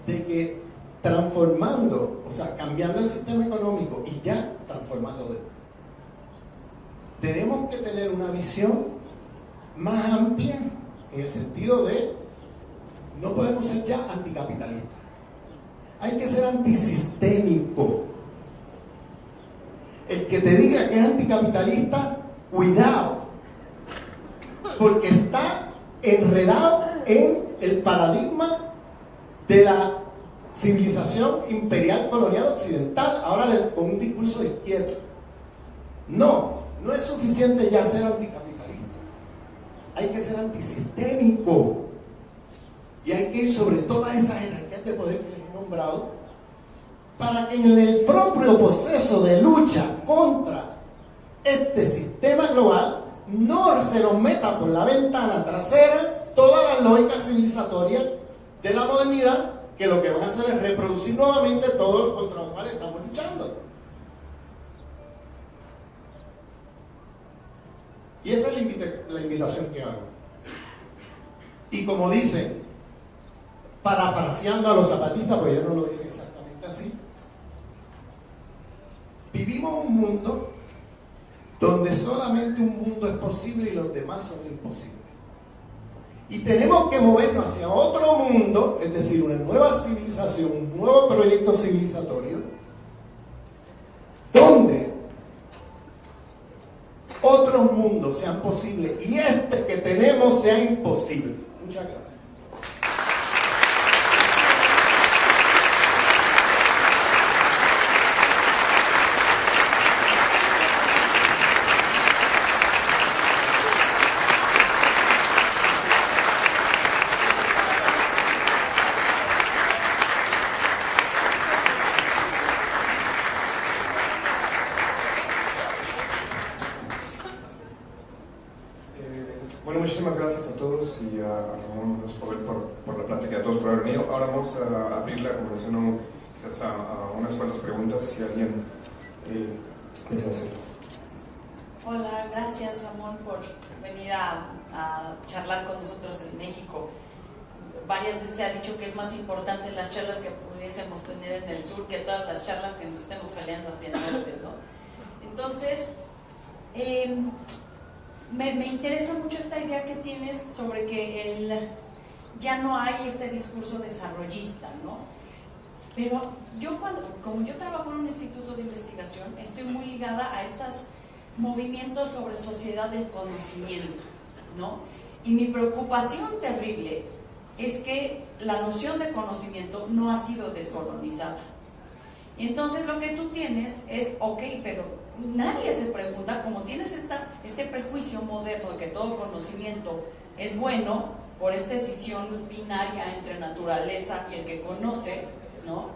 de que transformando, o sea, cambiando el sistema económico y ya transformando de nuevo. Tenemos que tener una visión más amplia en el sentido de no podemos ser ya anticapitalistas. Hay que ser antisistémico. El que te diga que es anticapitalista, cuidado, porque está enredado en el paradigma de la civilización imperial colonial occidental, ahora con un discurso de izquierda. No es suficiente ya ser anticapitalista. Hay que ser antisistémico. Y hay que ir sobre todas esas jerarquías de poder que les he nombrado, para que en el propio proceso de lucha contra este sistema global no se nos meta por la ventana trasera todas las lógicas civilizatorias de la modernidad, que lo que van a hacer es reproducir nuevamente todo lo contra lo cual estamos luchando. Y esa es la invitación que hago. Y como dicen, parafraseando a los zapatistas, pues ellos no lo dicen exactamente así, vivimos un mundo donde solamente un mundo es posible y los demás son imposibles. Y tenemos que movernos hacia otro mundo, es decir, una nueva civilización, un nuevo proyecto civilizatorio, donde otros mundos sean posibles y este que tenemos sea imposible. Muchas gracias. Bueno, muchísimas gracias a todos y a Ramón por la plática, a todos por haber venido. Ahora vamos a abrir la conversación quizás a unas cuantas preguntas, si alguien desea hacerlas. Hola, gracias Ramón por venir a charlar con nosotros en México. Varias veces se ha dicho que es más importante las charlas que pudiésemos tener en el sur que todas las charlas que nos estemos peleando hacia el norte, ¿no? Entonces, me interesa mucho esta idea que tienes sobre que ya no hay este discurso desarrollista, ¿no? Pero como yo trabajo en un instituto de investigación, estoy muy ligada a estos movimientos sobre sociedad del conocimiento, ¿no? Y mi preocupación terrible es que la noción de conocimiento no ha sido descolonizada. Y entonces lo que tú tienes es, ok, pero nadie se pregunta, como tienes este prejuicio moderno de que todo conocimiento es bueno, por esta decisión binaria entre naturaleza y el que conoce, ¿no?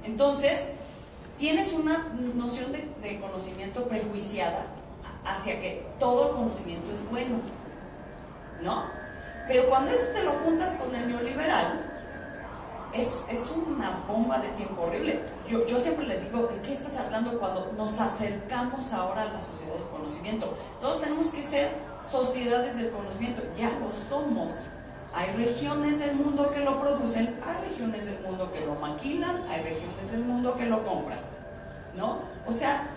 Entonces, tienes una noción de conocimiento prejuiciada hacia que todo el conocimiento es bueno, ¿no? Pero cuando esto te lo juntas con el neoliberal, es una bomba de tiempo horrible. Yo siempre les digo, ¿de qué estás hablando cuando nos acercamos ahora a la sociedad del conocimiento? Todos tenemos que ser sociedades del conocimiento, ya lo somos. Hay regiones del mundo que lo producen, hay regiones del mundo que lo maquilan, hay regiones del mundo que lo compran, ¿no? O sea,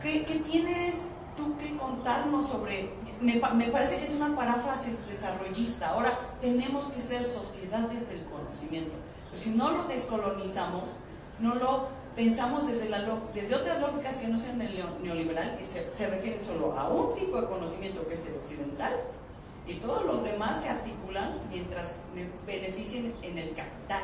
¿qué tienes tú que contarnos sobre? Me parece que es una paráfrasis desarrollista. Ahora tenemos que ser sociedades del conocimiento, pero si no lo descolonizamos, no lo pensamos desde otras lógicas que no sean el neoliberal, que se refieren solo a un tipo de conocimiento que es el occidental, y todos los demás se articulan mientras beneficien en el capital.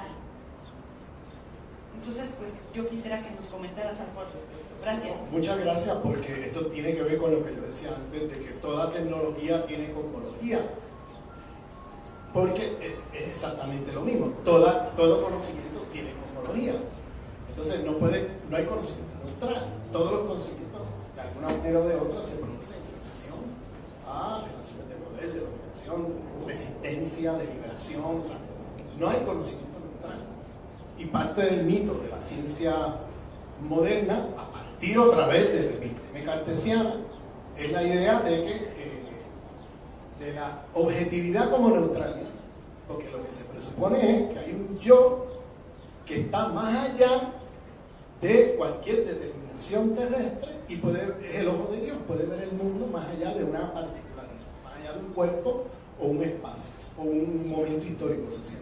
Entonces, pues yo quisiera que nos comentaras algo al respecto. Gracias. Muchas gracias, porque esto tiene que ver con lo que yo decía antes, de que toda tecnología tiene cosmología. Porque es exactamente lo mismo. Todo conocimiento tiene cosmología. Entonces no hay conocimiento neutral. Todos los conocimientos, de alguna manera o de otra, se producen en relación a relaciones de poder, de dominación, resistencia, de liberación. O sea, no hay conocimiento neutral. Y parte del mito de la ciencia moderna, a partir otra vez de la episteme cartesiana, es la idea de que de la objetividad como neutralidad, porque lo que se presupone es que hay un yo que está más allá de cualquier determinación terrestre y es el ojo de Dios, puede ver el mundo más allá de una particularidad, más allá de un cuerpo o un espacio o un momento histórico social.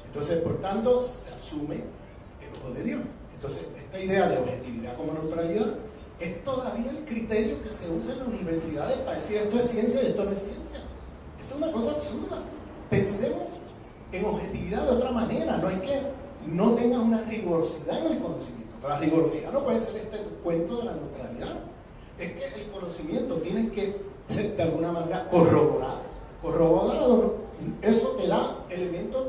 Entonces, por tanto, se asume el ojo de Dios. Entonces, esta idea de objetividad como neutralidad es todavía el criterio que se usa en las universidades para decir esto es ciencia y esto no es ciencia. Esto es una cosa absurda. Pensemos en objetividad de otra manera. No es que no tengas una rigurosidad en el conocimiento, pero la rigurosidad no puede ser este cuento de la neutralidad. Es que el conocimiento tiene que ser de alguna manera corroborado. Corroborado, eso te da elementos,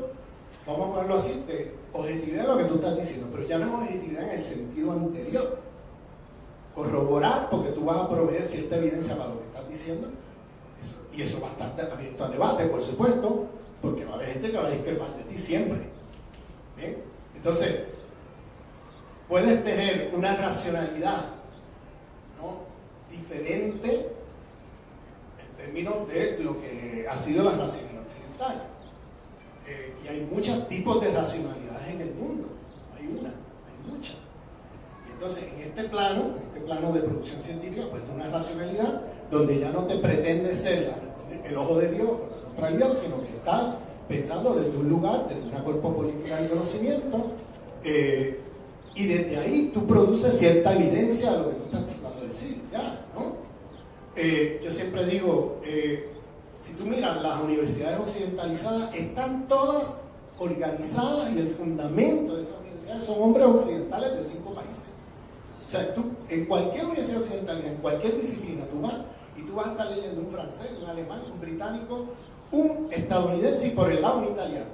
vamos a ponerlo así, de objetividad en lo que tú estás diciendo, pero ya no es objetividad en el sentido anterior. Corroborar, porque tú vas a proveer cierta evidencia para lo que estás diciendo, y eso va a estar abierto a debate, por supuesto, porque va a haber gente que va a discrepar de ti siempre. ¿Bien? Entonces, puedes tener una racionalidad, ¿no?, diferente en términos de lo que ha sido la racionalidad occidental. Y hay muchos tipos de racionalidades en el mundo. Hay muchas. Y entonces, en este plano de producción científica, pues es una racionalidad donde ya no te pretende ser el ojo de Dios, la neutralidad, sino que está pensando desde un lugar, desde una cuerpo política del conocimiento, y desde ahí tú produces cierta evidencia de lo que tú estás tratando de decir, ya, ¿no? Yo siempre digo, si tú miras las universidades occidentalizadas, están todas organizadas y el fundamento de esas universidades son hombres occidentales de 5 países. O sea, tú en cualquier universidad occidental, en cualquier disciplina, tú vas y tú vas a estar leyendo un francés, un alemán, un británico, un estadounidense y por el lado un italiano.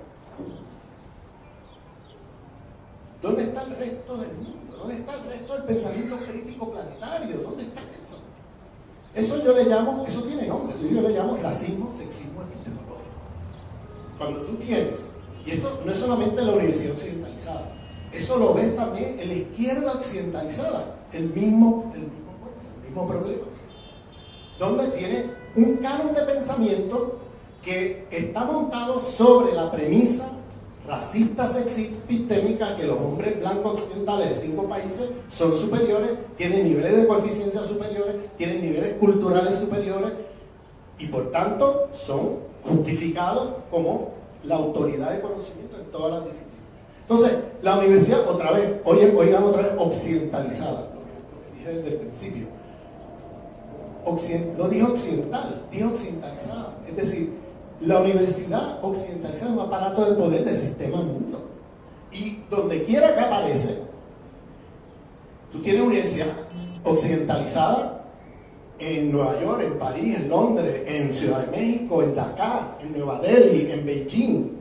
¿Dónde está el resto del mundo? ¿Dónde está el resto del pensamiento crítico planetario? ¿Dónde está eso? Eso yo le llamo, eso tiene nombre, eso yo le llamo racismo, sexismo epistemológico. Cuando tú tienes, y esto no es solamente la universidad occidentalizada, eso lo ves también en la izquierda occidentalizada, el mismo problema, donde tiene un canon de pensamiento que está montado sobre la premisa racista, sexista, epistémica, que los hombres blancos occidentales de 5 países son superiores, tienen niveles de coeficiencia superiores, tienen niveles culturales superiores y por tanto son justificados como la autoridad de conocimiento en todas las disciplinas. Entonces, la universidad, otra vez, oigan otra vez, occidentalizada, lo que dije desde el principio. No dije occidental, dije occidentalizada. Es decir, la universidad occidentalizada es un aparato de poder del sistema mundo. Y donde quiera que aparece, Tú tienes universidad occidentalizada en Nueva York, en París, en Londres, en Ciudad de México, en Dakar, en Nueva Delhi, en Beijing.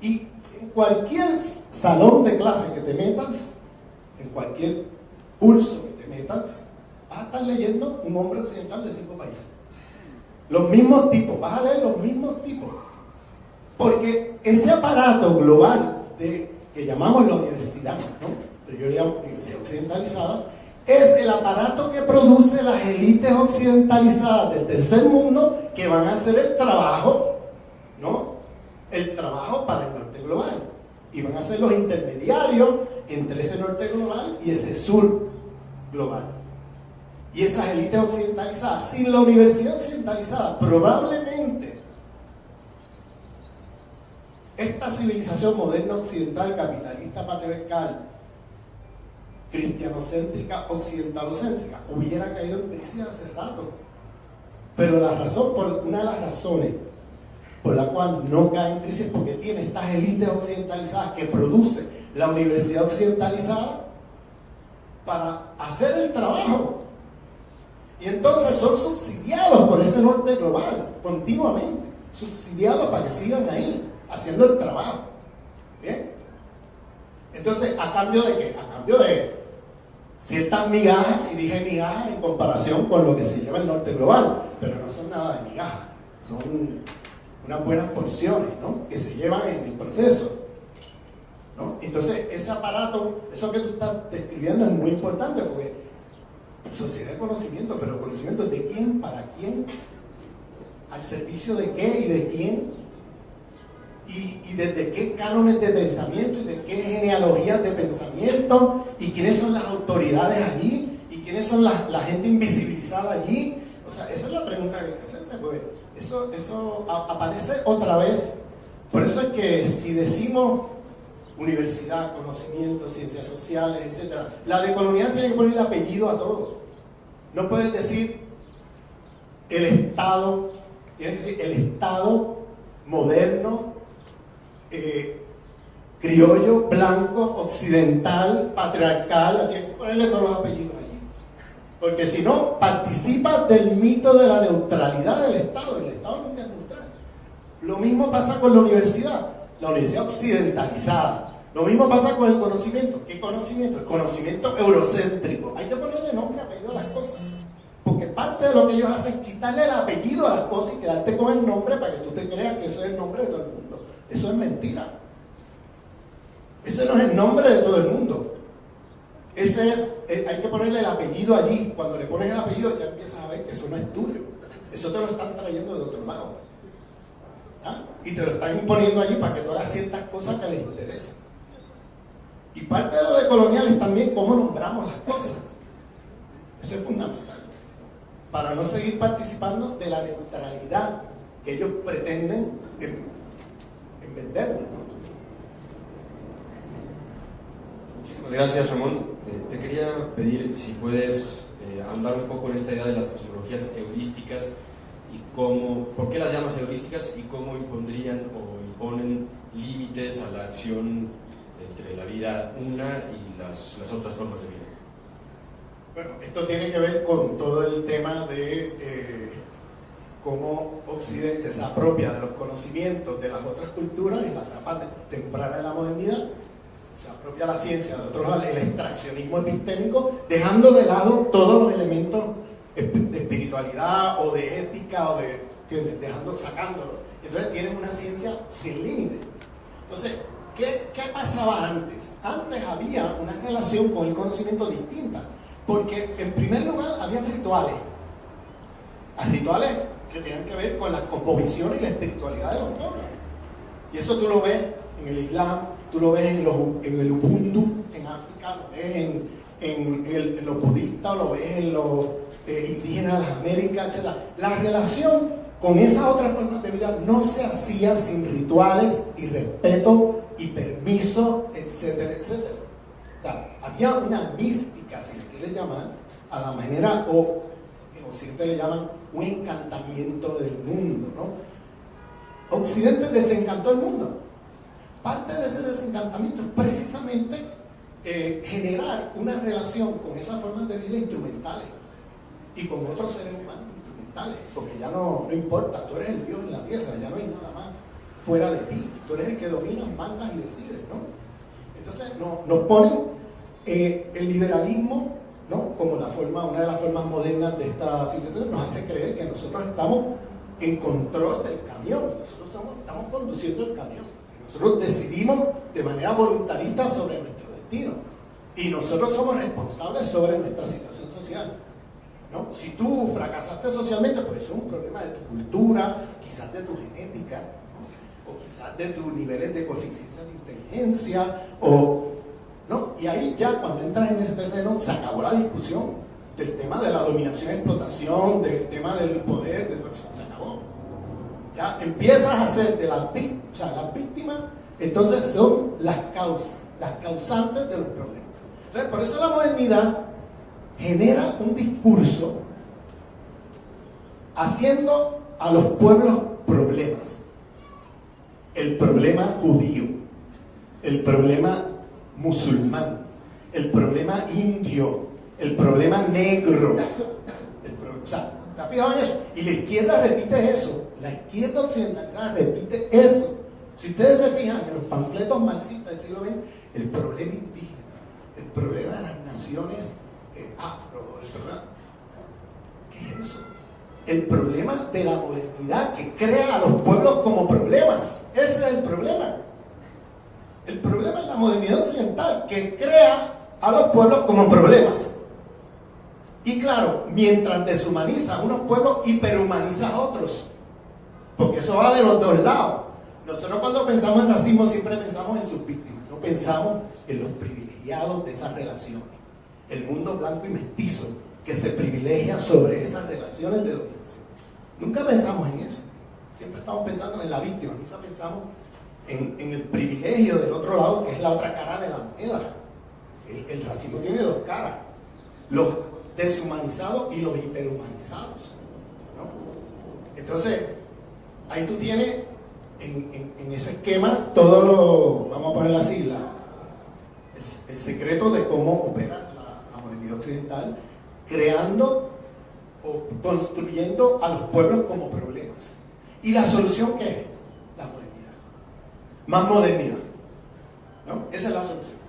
Y en cualquier salón de clase que te metas, en cualquier curso que te metas, vas a estar leyendo un hombre occidental de 5 países. Los mismos tipos, vas a leer los mismos tipos. Porque ese aparato global que llamamos la universidad, ¿no? Pero yo llamo universidad occidentalizada, es el aparato que produce las élites occidentalizadas del tercer mundo que van a hacer el trabajo, ¿no? El trabajo para el norte global. Y van a ser los intermediarios entre ese norte global y ese sur global. Y esas élites occidentalizadas, sin la universidad occidentalizada, probablemente esta civilización moderna occidental, capitalista, patriarcal, cristianocéntrica, occidentalocéntrica, hubiera caído en crisis hace rato. Pero una de las razones por la cual no cae en crisis es porque tiene estas élites occidentalizadas que produce la universidad occidentalizada para hacer el trabajo. Y entonces son subsidiados por ese norte global, continuamente, subsidiados para que sigan ahí, haciendo el trabajo. ¿Bien? Entonces, ¿a cambio de qué? A cambio de ciertas migajas, y dije migajas en comparación con lo que se lleva el norte global, pero no son nada de migajas, son unas buenas porciones, ¿no? Que se llevan en el proceso, ¿no? Entonces, ese aparato, eso que tú estás describiendo es muy importante, porque sociedad de conocimiento, pero conocimiento de quién, para quién, al servicio de qué y de quién, y desde qué cánones de pensamiento y de qué genealogías de pensamiento, y quiénes son las autoridades allí, y quiénes son la gente invisibilizada allí. O sea, esa es la pregunta que hay que hacerse, porque eso aparece otra vez. Por eso es que si decimos universidad, conocimiento, ciencias sociales, etc., la decolonialidad tiene que poner el apellido a todo. No puedes decir el Estado, tienes que decir el Estado moderno, criollo, blanco, occidental, patriarcal. Tienes que ponerle todos los apellidos allí. Porque si no, participas del mito de la neutralidad del Estado. El Estado nunca es neutral. Lo mismo pasa con la universidad occidentalizada. Lo mismo pasa con el conocimiento. ¿Qué conocimiento? El conocimiento eurocéntrico. Hay que ponerle nombre y apellido a las cosas. Porque parte de lo que ellos hacen es quitarle el apellido a las cosas y quedarte con el nombre para que tú te creas que eso es el nombre de todo el mundo. Eso es mentira. Ese no es el nombre de todo el mundo. Ese es, hay que ponerle el apellido allí. Cuando le pones el apellido ya empiezas a ver que eso no es tuyo. Eso te lo están trayendo de otro lado. ¿Ah? Y te lo están imponiendo allí para que tú hagas ciertas cosas que les interesan. Y parte de lo de colonial es también cómo nombramos las cosas. Eso es fundamental. Para no seguir participando de la neutralidad que ellos pretenden en vendernos, ¿no? Muchísimas gracias, Ramón. Te quería pedir si puedes ahondar un poco en esta idea de las cosmologías heurísticas y por qué las llamas heurísticas y cómo impondrían o imponen límites a la acción entre la vida una y las otras formas de vida. Bueno, esto tiene que ver con todo el tema de cómo Occidente se apropia de los conocimientos de las otras culturas en la etapa temprana de la modernidad, se apropia la ciencia de otros lados, el extraccionismo epistémico, dejando de lado todos los elementos de espiritualidad o de ética, sacándolo. Entonces tienes una ciencia sin límites. Entonces, ¿qué pasaba antes? Antes había una relación con el conocimiento distinta, porque en primer lugar había rituales que tenían que ver con la cosmovisión y la espiritualidad de los pueblos. Y eso tú lo ves en el Islam, tú lo ves en el Ubuntu en África, lo ves en los budistas, lo ves en los indígenas de las Américas, etc. La relación con esas otras formas de vida no se hacía sin rituales y respeto y permiso, etcétera, etcétera. O sea, había una mística, si le quieres llamar, a la manera, o en Occidente le llaman un encantamiento del mundo, ¿no? Occidente desencantó el mundo. Parte de ese desencantamiento es precisamente generar una relación con esas formas de vida instrumentales y con otros seres humanos instrumentales, porque ya no importa, tú eres el Dios en la tierra, ya no hay nada más fuera de ti, tú eres el que domina, mandas y decides, ¿no? Entonces nos ponen el liberalismo, ¿no? Como una de las formas modernas de esta civilización, nos hace creer que nosotros estamos en control del camión, nosotros estamos conduciendo el camión, nosotros decidimos de manera voluntarista sobre nuestro destino y nosotros somos responsables sobre nuestra situación social, ¿no? Si tú fracasaste socialmente, pues eso es un problema de tu cultura, quizás de tu genética, ¿no? O quizás de tus niveles de coeficiencia de inteligencia, ¿no? Y ahí ya cuando entras en ese terreno se acabó la discusión del tema de la dominación y explotación, del tema del poder, se acabó. Ya empiezas a hacer de las víctimas, entonces son las causantes de los problemas. Entonces, por eso la modernidad genera un discurso haciendo a los pueblos problemas. El problema judío, el problema musulmán, el problema indio, el problema negro. O sea, ¿te has fijado en eso? Y la izquierda repite eso. La izquierda occidentalizada repite eso. Si ustedes se fijan en los panfletos marxistas del siglo XX, el problema indígena, el problema de las naciones afro, ¿qué es eso? El problema de la modernidad que crea a los pueblos como problemas. Ese es el problema. El problema es la modernidad occidental que crea a los pueblos como problemas. Y claro, mientras deshumanizas unos pueblos, hiperhumanizas otros. Porque eso va de los dos lados. Nosotros cuando pensamos en racismo siempre pensamos en sus víctimas, no pensamos en los privilegiados de esas relaciones. El mundo blanco y mestizo que se privilegia sobre esas relaciones de dominación. Nunca pensamos en eso. Siempre estamos pensando en la víctima, nunca pensamos en el privilegio del otro lado, que es la otra cara de la moneda. El racismo tiene dos caras. Los deshumanizados y los hiperhumanizados, ¿no? Entonces, ahí tú tienes en ese esquema todo lo, vamos a ponerlo así, el secreto de cómo opera la modernidad occidental, creando o construyendo a los pueblos como problemas. ¿Y la solución qué es? La modernidad. Más modernidad, ¿no? Esa es la solución.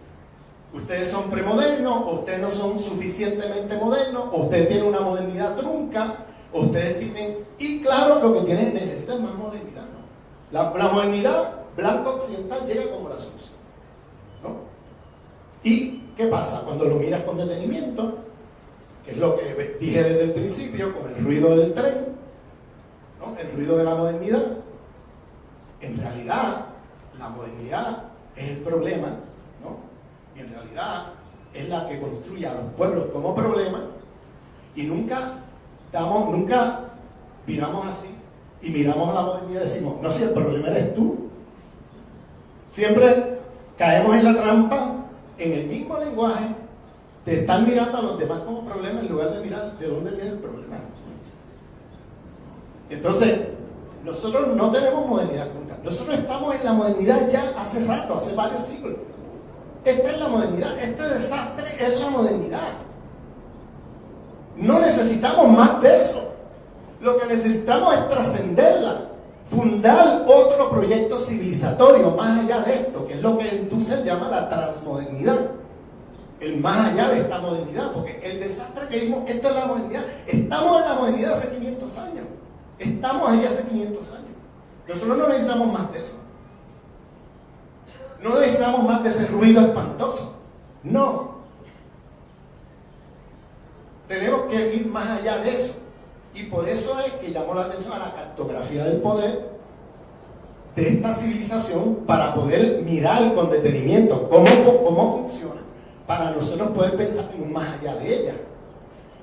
Ustedes son premodernos, o ustedes no son suficientemente modernos, o ustedes tienen una modernidad trunca, o ustedes tienen... Y claro, lo que tienen, necesitan más modernidad, ¿no? La modernidad blanco-occidental llega como la solución, ¿no? ¿Y qué pasa? Cuando lo miras con detenimiento, que es lo que dije desde el principio, con el ruido del tren, ¿no? El ruido de la modernidad, en realidad, la modernidad es el problema, ¿no? Y en realidad es la que construye a los pueblos como problema, y nunca miramos así y miramos a la modernidad y decimos, no, si el problema eres tú. Siempre caemos en la trampa, en el mismo lenguaje, de estar mirando a los demás como problema en lugar de mirar de dónde viene el problema. Entonces, nosotros no tenemos modernidad nunca. Nosotros estamos en la modernidad ya hace rato, hace varios siglos. Esta es la modernidad, este desastre es la modernidad. No necesitamos más de eso. Lo que necesitamos es trascenderla, fundar otro proyecto civilizatorio más allá de esto, que es lo que Dussel llama la transmodernidad. El más allá de esta modernidad, porque el desastre que vimos, esto es la modernidad. Estamos en la modernidad hace 500 años. Estamos ahí hace 500 años. Nosotros no necesitamos más de eso. No necesitamos más de ese ruido espantoso. No. Tenemos que ir más allá de eso. Y por eso es que llamó la atención a la cartografía del poder de esta civilización, para poder mirar con detenimiento cómo funciona, para nosotros poder pensar en un más allá de ella.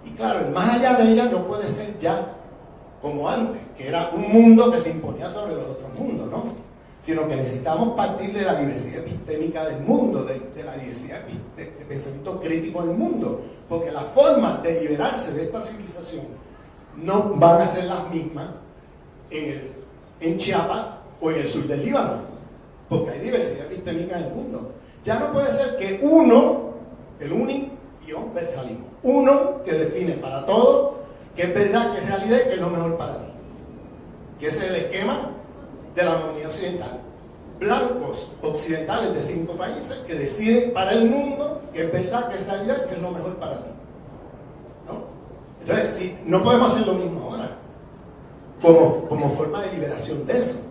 Y claro, el más allá de ella no puede ser ya como antes, que era un mundo que se imponía sobre los otros mundos, ¿no? Sino que necesitamos partir de la diversidad epistémica del mundo, de la diversidad de pensamiento crítico del mundo, porque las formas de liberarse de esta civilización no van a ser las mismas en Chiapas o en el sur del Líbano, porque hay diversidad epistémica en el mundo. Ya no puede ser que uno, el universalismo, uno que define para todo que es verdad, que es realidad y que es lo mejor para ti. Que ese es el esquema de la modernidad occidental. Blancos occidentales de 5 países que deciden para el mundo que es verdad, que es realidad y que es lo mejor para ti. ¿No? Entonces, sí, no podemos hacer lo mismo ahora como forma de liberación de eso.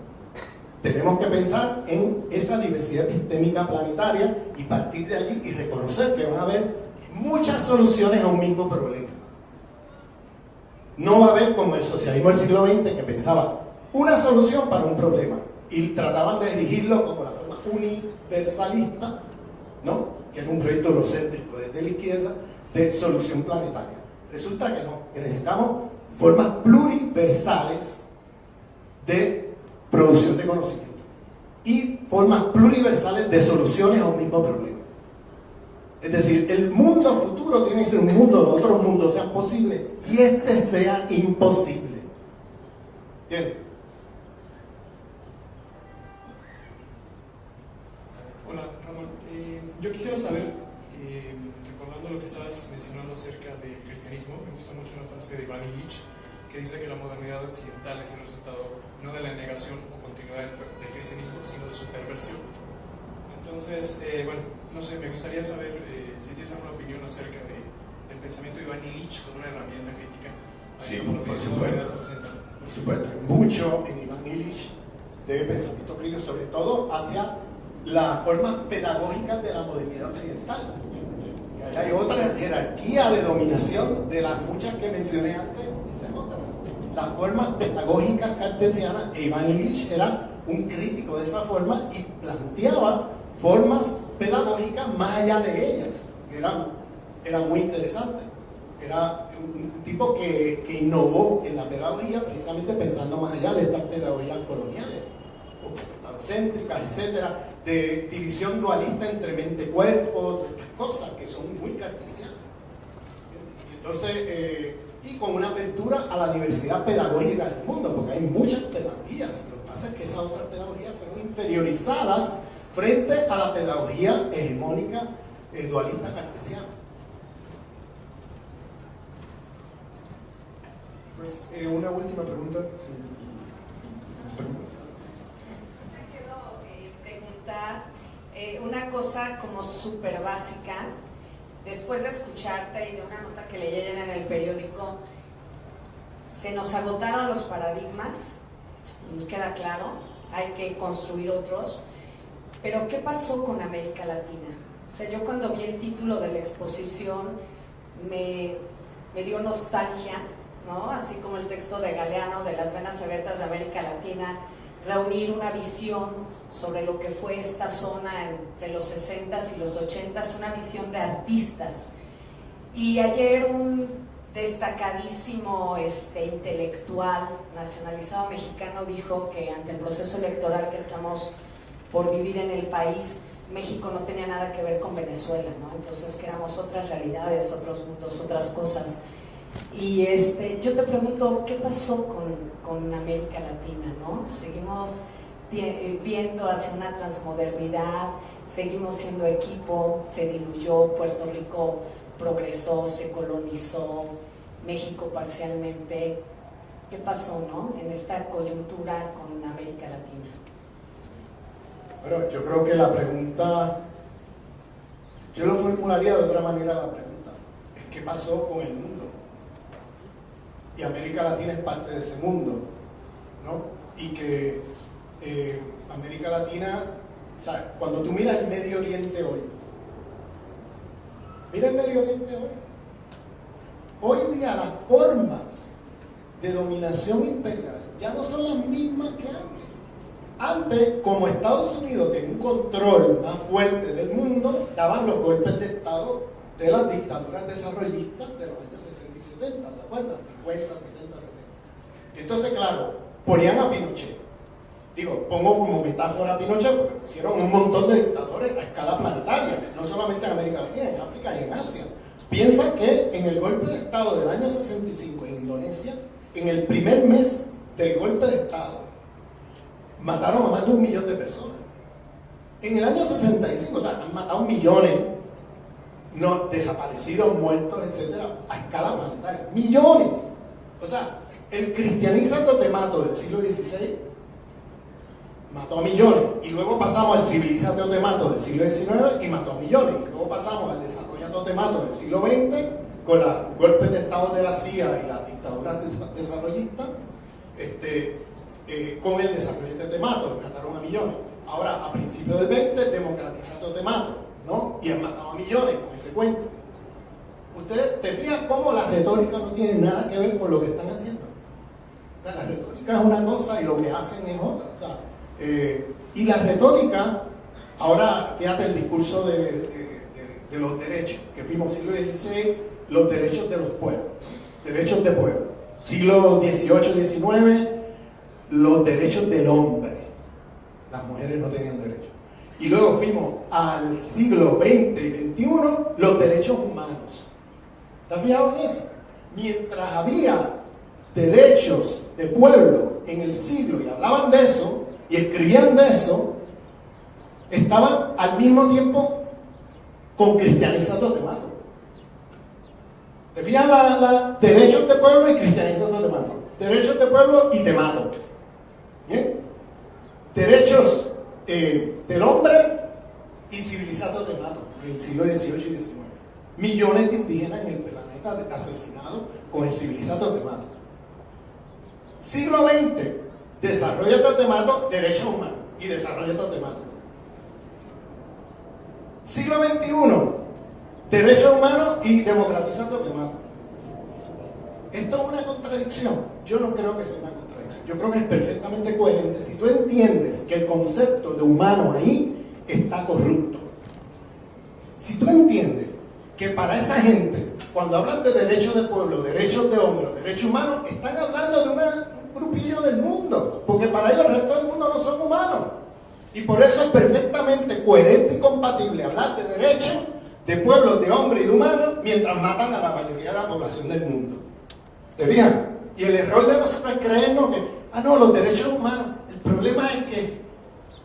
Tenemos que pensar en esa diversidad epistémica planetaria y partir de allí y reconocer que van a haber muchas soluciones a un mismo problema. No va a haber como el socialismo del siglo XX, que pensaba una solución para un problema y trataban de dirigirlo como la forma universalista, ¿no? Que era un proyecto eurocéntrico desde la izquierda de solución planetaria. Resulta que no, que necesitamos formas pluriversales de producción de conocimiento y formas pluriversales de soluciones a un mismo problema. Es decir, el mundo futuro tiene que ser un mundo donde otros mundos sean posibles y este sea imposible. ¿Entiendes? Hola, Ramón. Yo quisiera saber, recordando lo que estabas mencionando acerca del cristianismo, me gusta mucho una frase de Iván Illich que dice que la modernidad occidental es el resultado no de la negación o continuidad del cristianismo, sino de su perversión. Entonces, bueno, no sé, me gustaría saber si tienes alguna opinión acerca del pensamiento de Iván Illich como una herramienta crítica. Sí, por supuesto. Por supuesto, hay mucho en Iván Illich de pensamiento crítico, sobre todo hacia las formas pedagógicas de la modernidad occidental. Hay otra jerarquía de dominación de las muchas que mencioné antes, esa es otra. Las formas pedagógicas cartesianas, e Iván Illich era un crítico de esa forma y planteaba formas pedagógicas más allá de ellas. Era muy interesante. Era un tipo que innovó en la pedagogía precisamente pensando más allá de estas pedagogías coloniales, occidentocéntricas, etcétera, de división dualista entre mente-cuerpo, todas estas cosas que son muy cartesianas. Entonces, y con una apertura a la diversidad pedagógica del mundo, porque hay muchas pedagogías. Lo que pasa es que esas otras pedagogías fueron inferiorizadas frente a la pedagogía hegemónica dualista cartesiana. Pues una última pregunta. Sí. Una cosa como súper básica, después de escucharte y de una nota que leí en el periódico, se nos agotaron los paradigmas, nos queda claro, hay que construir otros, pero ¿qué pasó con América Latina? O sea, yo cuando vi el título de la exposición me dio nostalgia, ¿no? Así como el texto de Galeano de las venas abiertas de América Latina, reunir una visión sobre lo que fue esta zona entre los 60s y los 80s, una visión de artistas. Y ayer un destacadísimo intelectual nacionalizado mexicano dijo que ante el proceso electoral que estamos por vivir en el país, México no tenía nada que ver con Venezuela, ¿no? Entonces que éramos otras realidades, otros mundos, otras cosas. Y yo te pregunto, ¿qué pasó con América Latina, ¿no? Seguimos viendo hacia una transmodernidad, seguimos siendo equipo, se diluyó, Puerto Rico progresó, se colonizó, México parcialmente. ¿Qué pasó, no? En esta coyuntura con América Latina. Bueno, yo creo que la pregunta, yo lo formularía de otra manera la pregunta, es ¿qué pasó con el mundo? Y América Latina es parte de ese mundo, ¿no? Y que América Latina, o sea, cuando tú miras el Medio Oriente hoy, mira el Medio Oriente hoy día las formas de dominación imperial ya no son las mismas que antes. Antes, como Estados Unidos tenía un control más fuerte del mundo, daban los golpes de Estado de las dictaduras desarrollistas de los años 60 y 70, ¿se acuerdan? 50, 60, 70. Entonces, claro, ponían a Pinochet. Digo, pongo como metáfora a Pinochet porque pusieron un montón de dictadores a escala planetaria, no solamente en América Latina, en África y en Asia. Piensa que en el golpe de Estado del año 65 en Indonesia, en el primer mes del golpe de Estado, mataron a más de 1 millón de personas. En el año 65, o sea, han matado millones, no, desaparecidos, muertos, etcétera, a escala planetaria. Millones. O sea, el cristianizato te mato del siglo XVI mató a millones. Y luego pasamos al civilizato te mato del siglo XIX y mató a millones. Y luego pasamos al desarrollato te mato del siglo XX con los golpes de Estado de la CIA y las dictaduras desarrollistas, con el desarrollo te mato, mataron a millones. Ahora, a principios del 20, democratizato te mato, ¿no? Y han matado a millones con ese cuento. Ustedes te fijan cómo la retórica no tiene nada que ver con lo que están haciendo. O sea, la retórica es una cosa y lo que hacen es otra. O sea, y la retórica, ahora fíjate el discurso de los derechos, que fuimos siglo XVI, los derechos de los pueblos, derechos de pueblo. Siglo XVIII, XIX, los derechos del hombre. Las mujeres no tenían derechos. Y luego fuimos al siglo XX y XXI, los derechos humanos. ¿Te has fijado en eso? Mientras había derechos de pueblo en el siglo y hablaban de eso y escribían de eso, estaban al mismo tiempo con cristianizato te mato. ¿Te fijas? Derechos de pueblo y cristianizato te mato. Derechos de pueblo y te mato. ¿Bien? Derechos del hombre y civilizato te mato. En el siglo XVIII y XIX. Millones de indígenas en el planeta asesinados con el civilizato te mato. Siglo XX, desarrollo te mato, derechos humanos y desarrollo te mato. Siglo XXI, derechos humanos y democratizando te mato. ¿Esto es una contradicción? Yo no creo que sea una contradicción. Yo creo que es perfectamente coherente si tú entiendes que el concepto de humano ahí está corrupto. Si tú entiendes que para esa gente, cuando hablan de derechos de pueblo, derechos de hombre, derechos humanos, están hablando de un grupillo del mundo, porque para ellos el resto del mundo no son humanos. Y por eso es perfectamente coherente y compatible hablar de derechos de pueblos, de hombres y de humanos, mientras matan a la mayoría de la población del mundo. ¿Te fijan? Y el error de nosotros es creernos que, no, los derechos humanos, el problema es que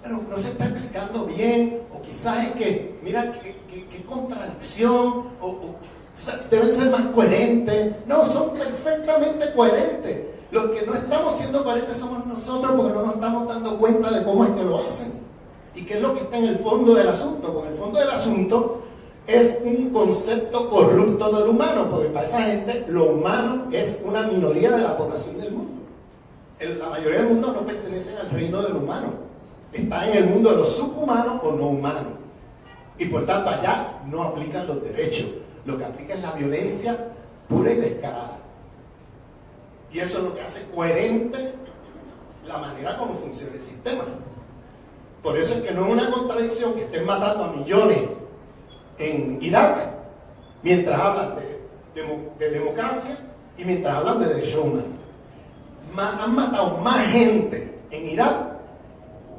no se está explicando bien, o quizás es que, mira, qué contradicción, o sea, deben ser más coherentes. No, son perfectamente coherentes. Los que no estamos siendo coherentes somos nosotros porque no nos estamos dando cuenta de cómo es que lo hacen. Y qué es lo que está en el fondo del asunto. Porque el fondo del asunto es un concepto corrupto del humano, porque para esa gente lo humano es una minoría de la población del mundo. La mayoría del mundo no pertenecen al reino del humano. Está en el mundo de los subhumanos o no humanos. Y por tanto allá no aplican los derechos. Lo que aplica es la violencia pura y descarada. Y eso es lo que hace coherente la manera como funciona el sistema. Por eso es que no es una contradicción que estén matando a millones en Irak mientras hablan de democracia y mientras hablan de derechos humanos. Han matado más gente en Irak,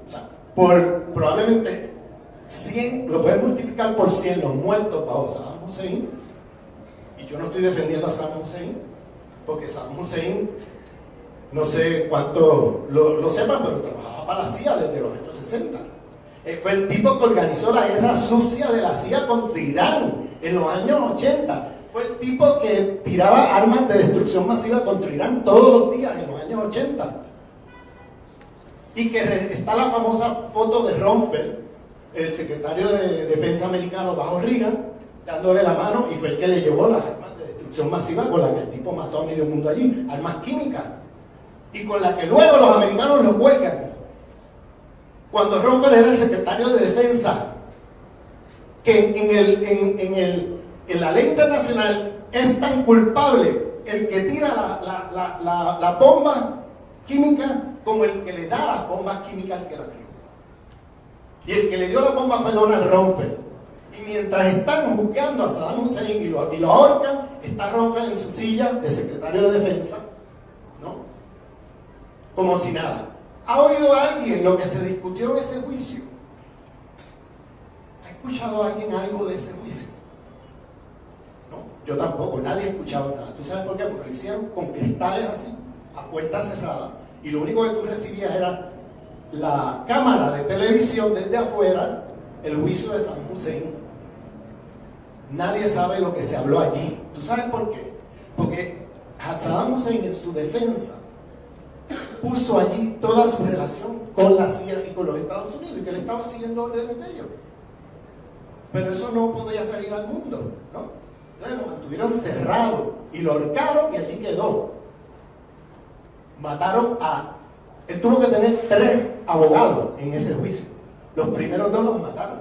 o sea, por probablemente 100, lo pueden multiplicar por 100 los muertos bajo Saddam Hussein. Y yo no estoy defendiendo a Saddam Hussein, porque Saddam Hussein, no sé cuánto lo sepan, pero trabajaba para la CIA desde los años 60. Fue el tipo que organizó la guerra sucia de la CIA contra Irán en los años 80. Fue el tipo que tiraba armas de destrucción masiva contra Irán todos los días en los años 80. Y que está la famosa foto de Rumsfeld, el secretario de Defensa americano bajo Reagan, dándole la mano, y fue el que le llevó las armas de destrucción masiva con las que el tipo mató a medio mundo allí, armas químicas, y con las que luego los americanos lo cuelgan. Cuando Rumsfeld era el secretario de Defensa, que en la ley internacional es tan culpable el que tira la bomba química como el que le da las bombas químicas al que la tiró. Y el que le dio la bomba fue Donald Rumsfeld. Y mientras están juzgando a Saddam Hussein y lo ahorcan, está Rumsfeld en su silla de secretario de Defensa, ¿no? Como si nada. ¿Ha oído alguien lo que se discutió en ese juicio? ¿Ha escuchado alguien algo de ese juicio? No, yo tampoco, nadie ha escuchado nada. ¿Tú sabes por qué? Porque lo hicieron con cristales así, a puertas cerradas, y lo único que tú recibías era la cámara de televisión desde afuera, el juicio de Saddam Hussein, nadie sabe lo que se habló allí. ¿Tú sabes por qué? Porque Saddam Hussein, en su defensa, puso allí toda su relación con la CIA y con los Estados Unidos, y que él estaba siguiendo órdenes de ellos. Pero eso no podía salir al mundo, ¿no? Entonces lo mantuvieron cerrado y lo ahorcaron y allí quedó. Mataron a... Él tuvo que tener 3 abogados en ese juicio. Los primeros 2 los mataron.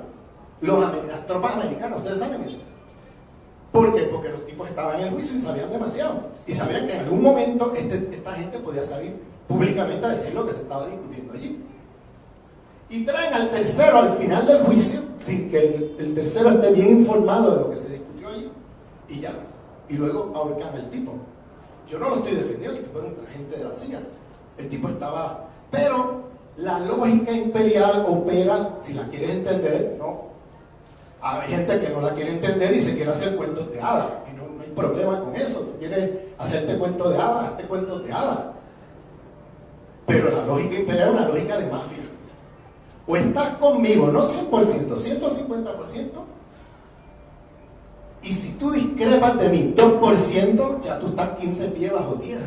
Las tropas americanas, ¿ustedes saben eso? ¿Por qué? Porque los tipos estaban en el juicio y sabían demasiado. Y sabían que en algún momento esta gente podía salir públicamente a decir lo que se estaba discutiendo allí. Y traen al tercero al final del juicio, sin que el tercero esté bien informado de lo que se discutió allí. Y ya. Y luego ahorcan al tipo. Yo no lo estoy defendiendo, el tipo era un agente de la CIA. El tipo estaba... Pero la lógica imperial opera, si la quieres entender, no. Hay gente que no la quiere entender y se quiere hacer cuentos de hadas. Y no hay problema con eso. Tú quieres hacerte cuentos de hadas, hazte cuentos de hadas. Pero la lógica imperial es una lógica de mafia. O estás conmigo, no 100%, 150%. Y si tú discrepas de mí 2%, ya tú estás 15 pies bajo tierra.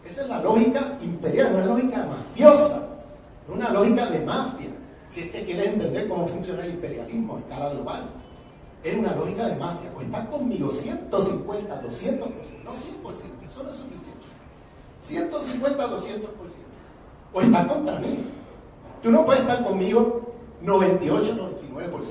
Esa es la lógica imperial, una lógica mafiosa, una lógica de mafia. Si es que quieres entender cómo funciona el imperialismo a escala global, es una lógica de mafia. O estás conmigo 150, 200%, no 100%, eso no es suficiente. 150, 200%. O estás contra mí. Tú no puedes estar conmigo 98, 99%.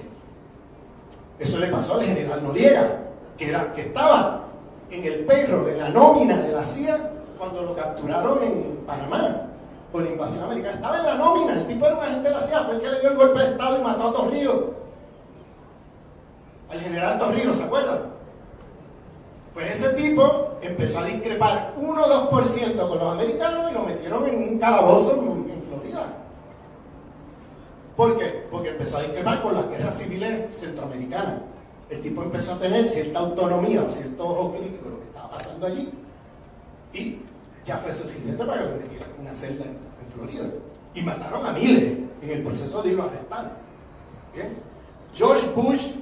Eso le pasó al general Noriega, que estaba en el payroll, en la nómina de la CIA, cuando lo capturaron en Panamá por la invasión americana. Estaba en la nómina, el tipo era un agente de la CIA, fue el que le dio el golpe de estado y mató a Torrijos. Al general Torrijos, ¿se acuerdan? Pues ese tipo empezó a discrepar 1 o 2% con los americanos y lo metieron en un calabozo en Florida. ¿Por qué? Porque empezó a discrepar con las guerras civiles centroamericanas. El tipo empezó a tener cierta autonomía o cierto ojo crítico de lo que estaba pasando allí. Y ya fue suficiente para que lo metieran en una celda en Florida. Y mataron a miles en el proceso de irlo a arrestar. ¿Bien? George Bush,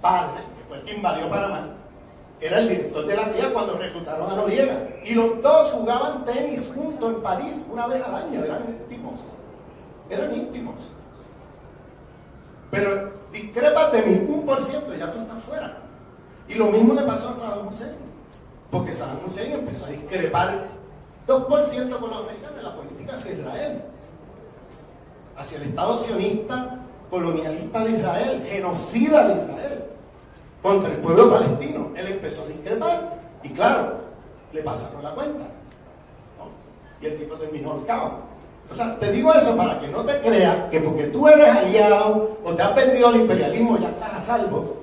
padre, que fue el que invadió Panamá, era el director de la CIA cuando reclutaron a Noriega. Y los dos jugaban tenis juntos en París una vez al año. Eran íntimos. Eran íntimos. Pero discrepas de mí 1%, ya tú estás fuera. Y lo mismo le pasó a Saddam Hussein. Porque Saddam Hussein empezó a discrepar 2% con los americanos en la política hacia Israel. Hacia el Estado sionista, colonialista de Israel, genocida de Israel. Contra el pueblo palestino. Él empezó a discrepar y claro, le pasaron la cuenta, ¿no? Y el tipo terminó ahorcado. O sea, te digo eso para que no te creas que porque tú eres aliado o te has vendido al imperialismo ya estás a salvo.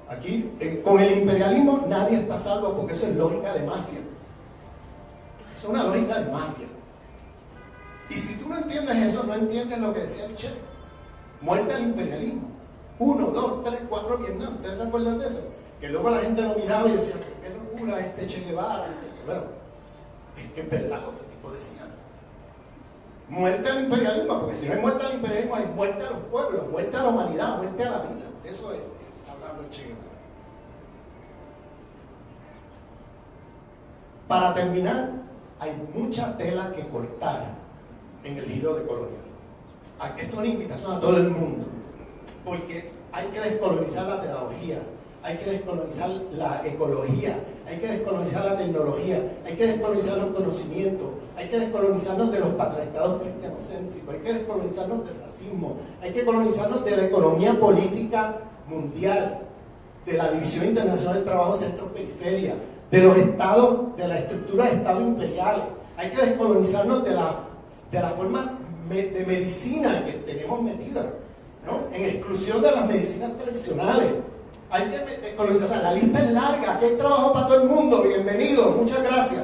Aquí, con el imperialismo nadie está a salvo porque eso es lógica de mafia. Es una lógica de mafia. Y si tú no entiendes eso, no entiendes lo que decía el Che. Muerte al imperialismo. 1, 2, 3, 4 Vietnam. ¿Ustedes se acuerdan de eso? Que luego la gente lo miraba y decía, qué locura este Che Guevara. Bueno, es que es verdad lo que el tipo decía. Muerte al imperialismo, porque si no hay muerte al imperialismo, hay muerte a los pueblos, muerte a la humanidad, muerte a la vida. Eso es hablando el Che Guevara. Para terminar, hay mucha tela que cortar en el giro de colonial. Esto es una invitación a todo el mundo, porque hay que descolonizar la pedagogía, hay que descolonizar la ecología, hay que descolonizar la tecnología, hay que descolonizar los conocimientos, hay que descolonizarnos de los patriarcados cristianocéntricos, hay que descolonizarnos del racismo, hay que colonizarnos de la economía política mundial, de la división internacional del trabajo centro-periferia, de los estados, de la estructura de estados imperiales, hay que descolonizarnos de la forma de medicina que tenemos metida, ¿no? En exclusión de las medicinas tradicionales. Hay que descolonizar, o sea, la lista es larga, aquí hay trabajo para todo el mundo, bienvenido, muchas gracias.